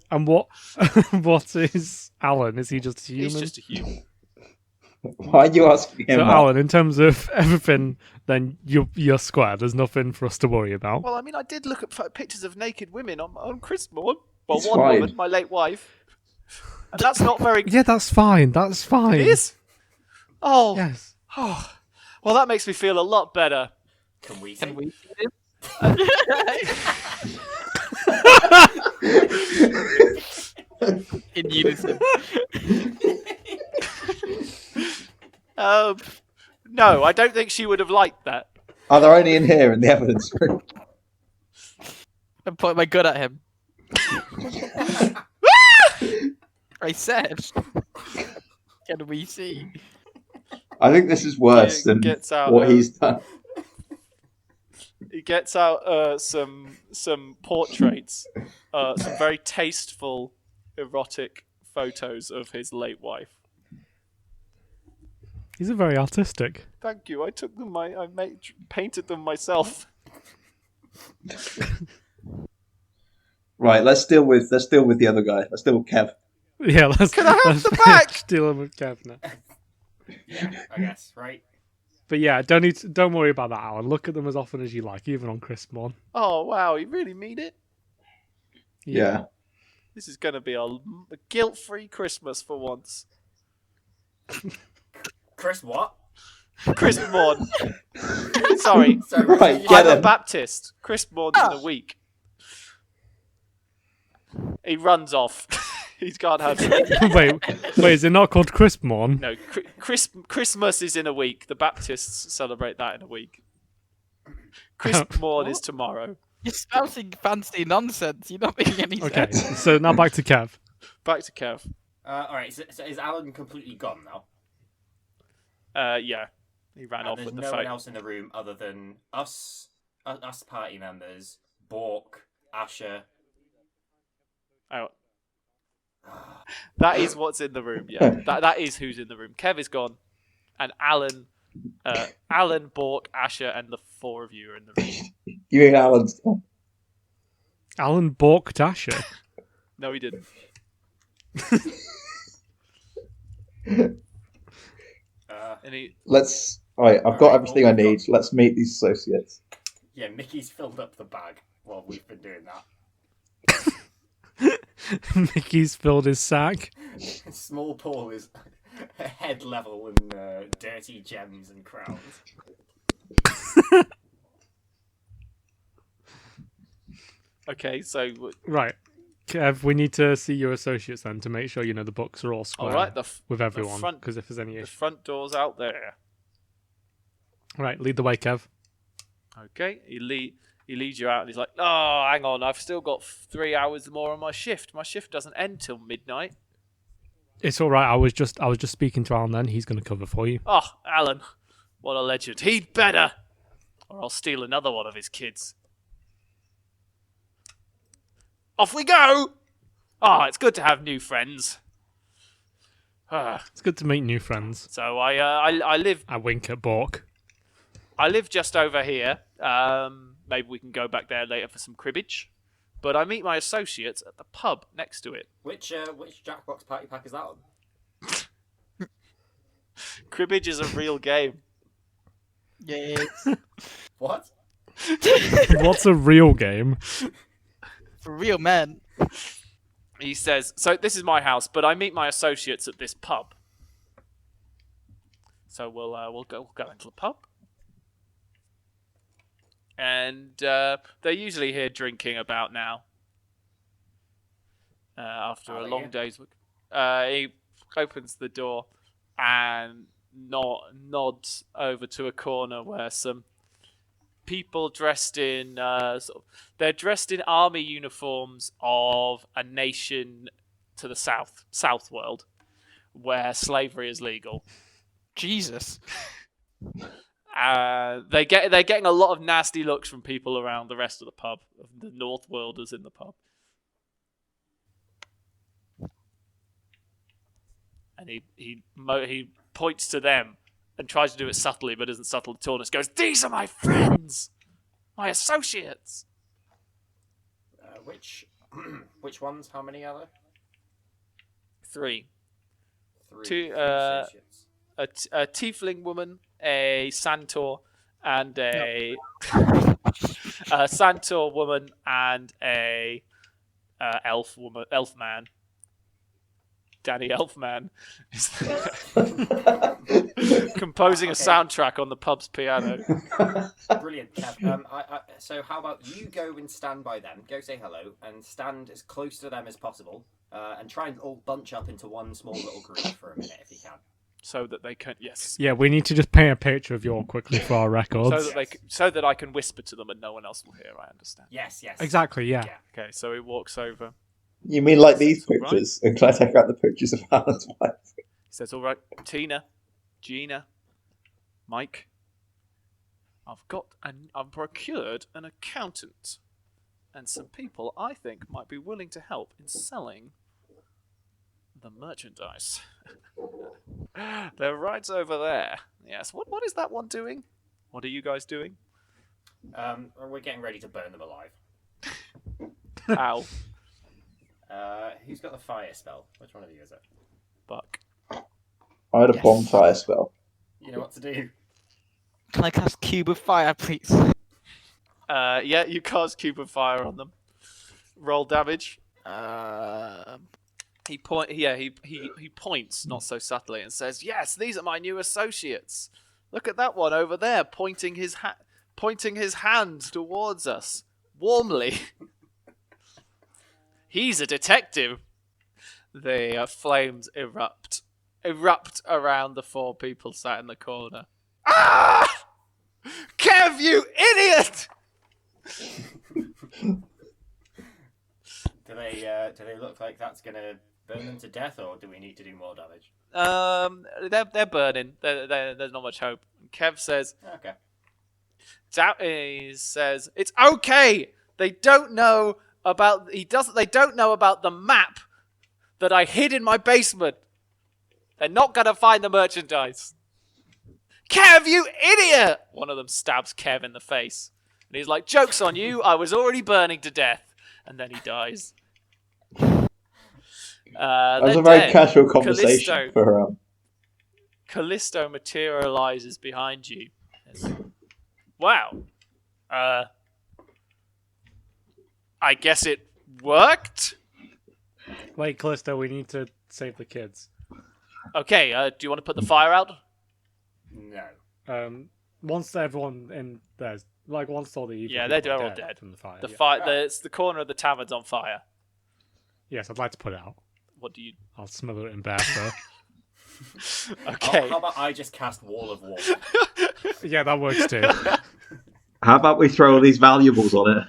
And what is Alan? Is he just a human? He's just a human. Why are you asking him So that? Alan, in terms of everything, then you're square. There's nothing for us to worry about. Well, I mean, I did look at pictures of naked women on Crispmorn. Well, It's one fine. woman, my late wife. And that's not very... Yeah, that's fine. That's fine. It is? Oh. Yes. Oh. Well, that makes me feel a lot better. Can we see? Can we see him? In unison. No, I don't think she would have liked that. Are there only in here in the evidence room? I'm pointing my gun at him. I said, can we see? I think this is worse than Gets out, what he's done. He gets out some portraits, some very tasteful, erotic photos of his late wife. He's a very artistic. Thank you. I took them. Painted them myself. Right, let's deal with the other guy. Let's deal with Kev. Yeah, let's. Can I have let's the back? Deal him with Kev now. Yeah, I guess, right? But yeah, don't worry about that, Alan. Look at them as often as you like, even on Crispmorn. Oh wow, you really mean it? Yeah. This is going to be a guilt-free Christmas for once. Chris, what? Crispmorn. Sorry. Right, get I'm a him. Baptist. Crispmorn's in a week. He runs off. He can't have it. wait, is it not called Crispmorn? No, Christmas is in a week. The Baptists celebrate that in a week. Crispmorn is tomorrow. You're spouting fancy nonsense. You're not making any Okay, sense. so now back to Kev. Back to Kev. Alright, so is Alan completely gone now? Yeah. He ran off There's with the no one phone. else in the room other than us party members, Bork, Asher. Oh. That is what's in the room, yeah. That is who's in the room. Kev is gone. And Alan, Bork, Asher, and the four of you are in the room. You mean Alan's gone? Alan balked Asher. No, he didn't. And he, Alright, I've got everything I need. Let's meet these associates. Yeah, Mickey's filled up the bag while we've been doing that. Mickey's filled his sack. Small Paul is head level in dirty gems and crowns. okay, so Right. Kev, we need to see your associates then to make sure you know the books are all square all right, with the everyone. front- Because if there's any the issue. front door's out there. Right, lead the way, Kev. Okay, he leads you out, and he's like, "Oh, hang on, I've still got 3 hours more on my shift. My shift doesn't end till midnight." It's all right. I was just speaking to Alan then. He's going to cover for you. Oh, Alan, what a legend. He'd better, or I'll steal another one of his kids. Off we go! Ah, it's good to have new friends. It's good to meet new friends. So I live I wink at Bork. just over here. Maybe we can go back there later for some cribbage. But I meet my associates at the pub next to it. Which Jackbox party pack is that on? Cribbage is a real game. Yes. What? What's a real game? For real men. He says, "So this is my house, but I meet my associates at this pub. So we'll go into the pub, and they're usually here drinking about now. After a long day's work, he opens the door and nods over to a corner where some people dressed in they're dressed in army uniforms of a nation to the south world where slavery is legal. Jesus. They're getting a lot of nasty looks from people around the rest of the pub, of the North Worlders in the pub. And he points to them and tries to do it subtly, but isn't subtle at all. And just goes, "These are my friends, my associates." Which ones? How many are there? Three. Three. Two, Three associates. A tiefling woman, a Santor, and a Santor woman, and a elf man. Danny Elfman. Composing a Okay. soundtrack on the pub's piano. Brilliant, Kev. So how about you go and stand by them, go say hello, and stand as close to them as possible, and try and all bunch up into one small little group for a minute if you can. So that they can, yes. Yeah, we need to just paint a picture of you all quickly for our records. So that I can whisper to them and no one else will hear. I understand. Yes. Exactly, yeah. Okay, so he walks over. You mean like these All right. pictures? And can I take out the pictures of Alan's wife? He says, "All right, Tina, Gina, Mike, I've procured an accountant and some people I think might be willing to help in selling the merchandise." They're right over there. Yes. What is that one doing? What are you guys doing? We're getting ready to burn them alive. Ow. Who's got the fire spell? Which one of you is it? Buck. I had a Yes. bonfire spell. You know what to do. Can I cast Cube of Fire, please? Yeah, you cast Cube of Fire on them. Roll damage. He points not so subtly and says, "Yes, these are my new associates. Look at that one over there, pointing his hand towards us warmly. He's a detective." The flames erupt around the 4 people sat in the corner. Ah! Kev, you idiot! Do they look like that's gonna burn them to death, or do we need to do more damage? They're burning. There's not much hope. Kev says, Okay. He says, "It's okay. They don't know about They don't know about the map that I hid in my basement. They're not gonna find the merchandise." Kev, you idiot! One of them stabs Kev in the face, and he's like, "Joke's on you. I was already burning to death." And then he dies. That was a very casual conversation Kalisto. for Kalisto materializes behind you. Wow. I guess it worked? Wait, Callisto, we need to save the kids. Okay, do you want to put the fire out? No. Once everyone in there's like once all the evil Yeah, people they're are all dead. from the fire. The yeah. fire, it's the corner of the tavern's on fire. Yes, I'd like to put it out. What do you... I'll smother it in bear fur. Okay. How about I just cast Wall of Water? Yeah, that works too. How about we throw all these valuables on it?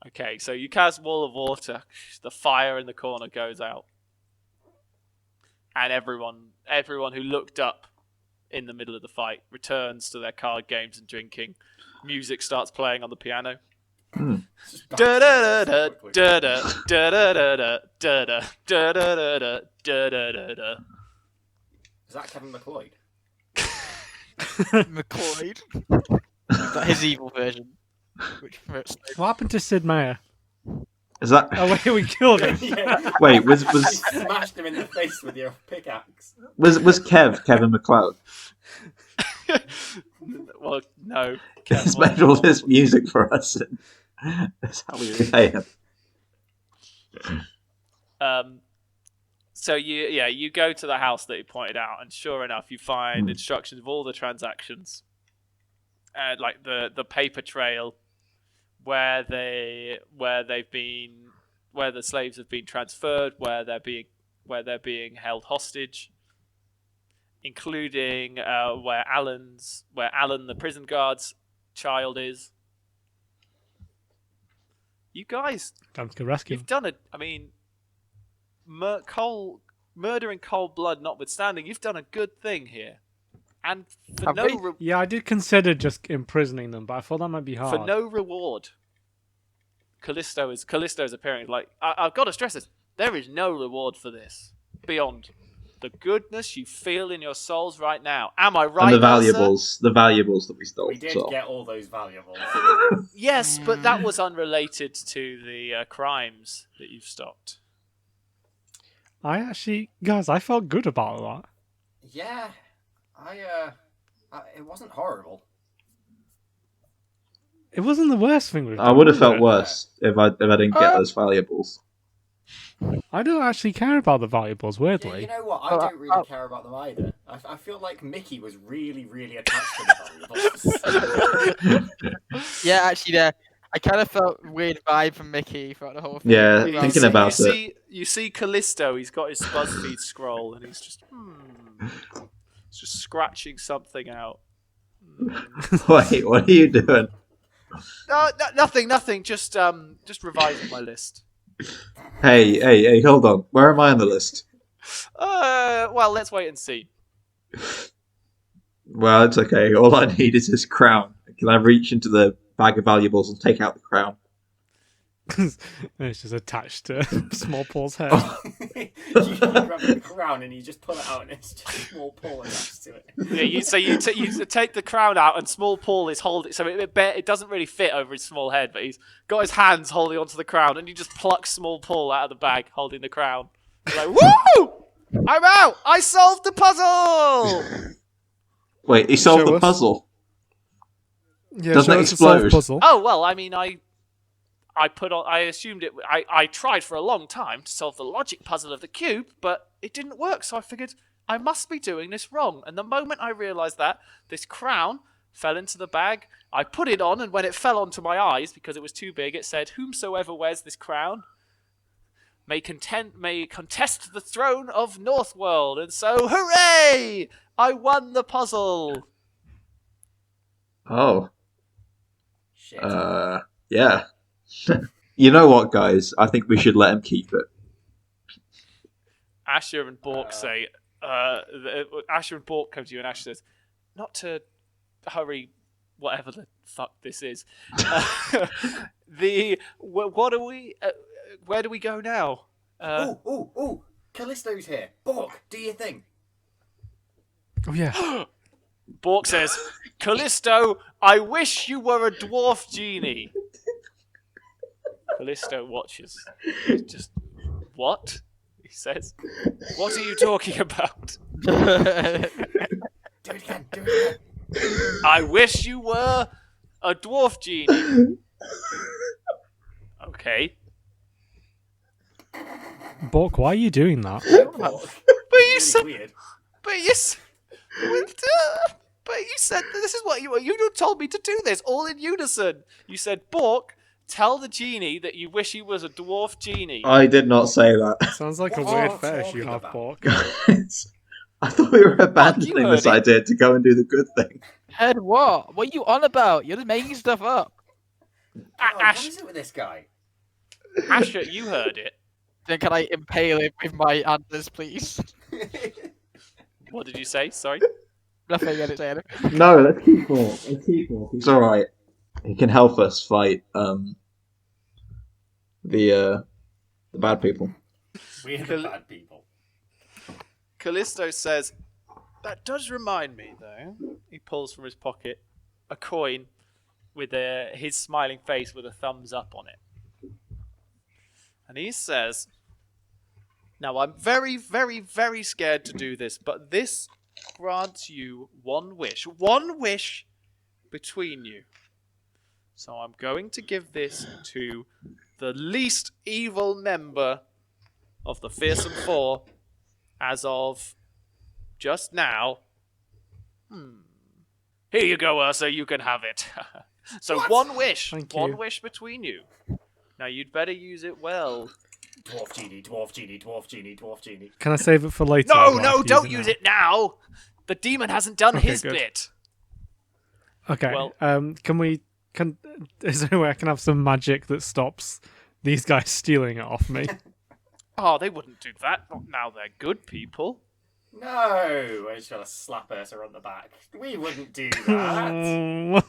Okay, so you cast Wall of Water. The fire in the corner goes out. And everyone who looked up in the middle of the fight returns to their card games and drinking. Music starts playing on the piano. Da da da da da da da da da da da da da da da da. Is that Kevin MacLeod? MacLeod. Is that his evil version? Which hurts. What happened to Sid Meier? Is that? Oh wait, we killed him. Yeah. Wait, You smashed him in the face with your pickaxe. was Kevin MacLeod? Well, no. He's made all this music for us. And that's how we repay him. So you go to the house that he pointed out, and sure enough, you find instructions of all the transactions, like the paper trail where the slaves have been transferred, where they're being held hostage, including where Alan, the prison guard's child, is. You guys, Time to go rescue. you've done it. I mean, murder in cold blood notwithstanding, you've done a good thing here, and for Have we? Yeah, I did consider just imprisoning them, but I thought that might be hard. for no reward. Callisto's appearing. Like, I've got to stress this: there is no reward for this beyond the goodness you feel in your souls right now. Am I right? And the there, sir? valuables that we stole. We did so. get all those valuables. Yes, but that was unrelated to the crimes that you've stopped. Guys, I felt good about that. Yeah, it wasn't horrible. It wasn't the worst thing we've done. I would have felt was it? worse if I didn't get those valuables. I don't actually care about the valuables, Yeah, weirdly. you know what? I don't really care about them either. I feel like Mickey was really, really attached to the valuables. Yeah, actually, yeah. I kind of felt weird vibe from Mickey throughout the whole thing. Yeah, Well, thinking about You see Kalisto, he's got his BuzzFeed scroll, and he's just, he's just scratching something out. Wait, what are you doing? Nothing. Just revising my list. Hey, hold on. Where am I on the list? Well, let's wait and see. Well, it's okay. All I need is this crown. Can I reach into the bag of valuables and take out the crown? It's just attached to Small Paul's head. You grab the crown and you just pull it out, and it's just a small paw attached to it. Yeah, you take the crown out, and Small Paul is holding. So it doesn't really fit over his small head, but he's got his hands holding onto the crown, and you just pluck Small Paul out of the bag, holding the crown. You're like, woo! I'm out! I solved the puzzle! Wait, he solved Show the us. puzzle. Yeah, Doesn't show it us a solved explode? puzzle. Oh well, I mean, I assumed it. I tried for a long time to solve the logic puzzle of the cube, but it didn't work. So I figured I must be doing this wrong. And the moment I realised that, this crown fell into the bag. I put it on, and when it fell onto my eyes because it was too big, it said, "Whomsoever wears this crown may contest the throne of Northworld." And so, hooray! I won the puzzle. Oh, Shit. yeah. You know what, guys? I think we should let him keep it. Asher and Bork say, Asher and Bork come to you, and Asher says, not to hurry, whatever the fuck this is. What are we? Where do we go now? Ooh! Kalisto's here. Bork, do your thing. Oh yeah. Bork says, Kalisto, I wish you were a dwarf genie. Kalisto watches. Just, what? He says, what are you talking about? Do it again. I wish you were a dwarf genie. Okay. Bork, why are you doing that? Bork. But you Really said, weird. but you said that this is what you told me to do this all in unison. You said, Bork, tell the genie that you wish he was a dwarf genie. I did not say that. Sounds like a What weird are you fetish you talking have, about? Bork. Guys, I thought we were abandoning heard this it. idea to go and do the good thing. Head what? What are you on about? You're just making stuff up. God, what Ash, is it with this guy? Asher, you heard it. Then can I impale him with my antlers, please? What did you say? Sorry. Nothing, I didn't say anything. No, let's keep Bork. He's alright. He can help us fight the bad people. We're the bad people. Kalisto says, that does remind me, though. He pulls from his pocket a coin with his smiling face with a thumbs up on it. And he says, now I'm very, very, very scared to do this, but this grants you one wish between you. So I'm going to give this to the least evil member of the Fearsome Four as of just now. Here you go, Ursa, you can have it. So What? one wish. Thank One you. wish between you. Now you'd better use it well. Dwarf genie, dwarf genie, dwarf genie, dwarf genie. Can I save it for later? No, or no, have to don't use use it now. The demon hasn't done Okay, his good. bit. now? Okay. Well- Is there any way I can have some magic that stops these guys stealing it off me? Oh, they wouldn't do that. Not now they're good people. No! I just gotta slap Ursa on the back. We wouldn't do that. And No.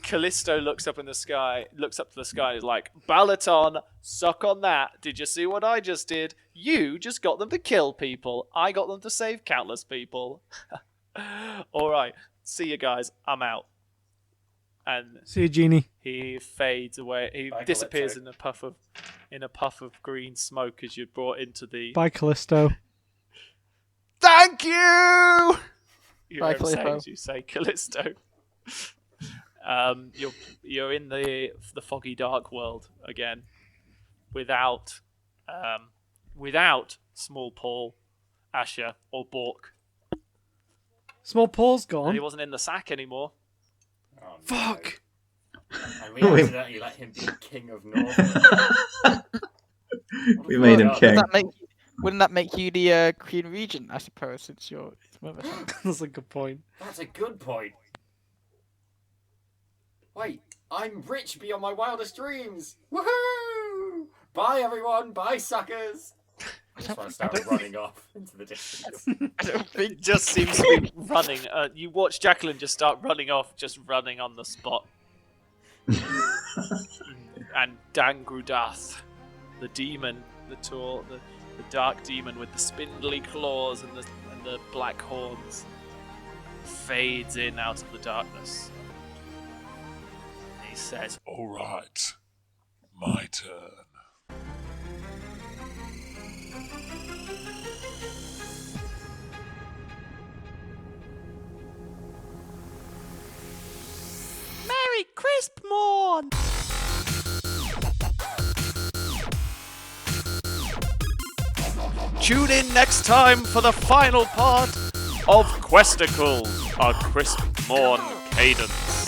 Kalisto looks up to the sky and is like, Balaton, suck on that. Did you see what I just did? You just got them to kill people. I got them to save countless people. Alright, see you guys. I'm out. And See you, Genie. he fades away. He Bye, disappears Calypso. in a puff of green smoke as you're brought into the... Bye, Callisto. Thank you! You Bye, hear him say Callisto. as you say Callisto. You're in the foggy dark world again, without without Small Paul, Asher, or Bork. Small Paul's And gone. he wasn't in the sack anymore. Oh, no. Fuck. And we accidentally let him be king of North. We made him king. Wouldn't that make you the Queen Regent, I suppose, since you're his mother? That's a good point. That's a good point. Wait, I'm rich beyond my wildest dreams. Woohoo! Bye, everyone. Bye, suckers. I just want to start running off into the distance. I don't think. It just seems to be running. You watch Jacqueline just start running off, just running on the spot. And Dangrudath, the demon, the dark demon with the spindly claws and the black horns, fades in out of the darkness. He says, All right, my turn. "Merry Crispmorn!" Tune in next time for the final part of Questicles, a Crispmorn Cadence.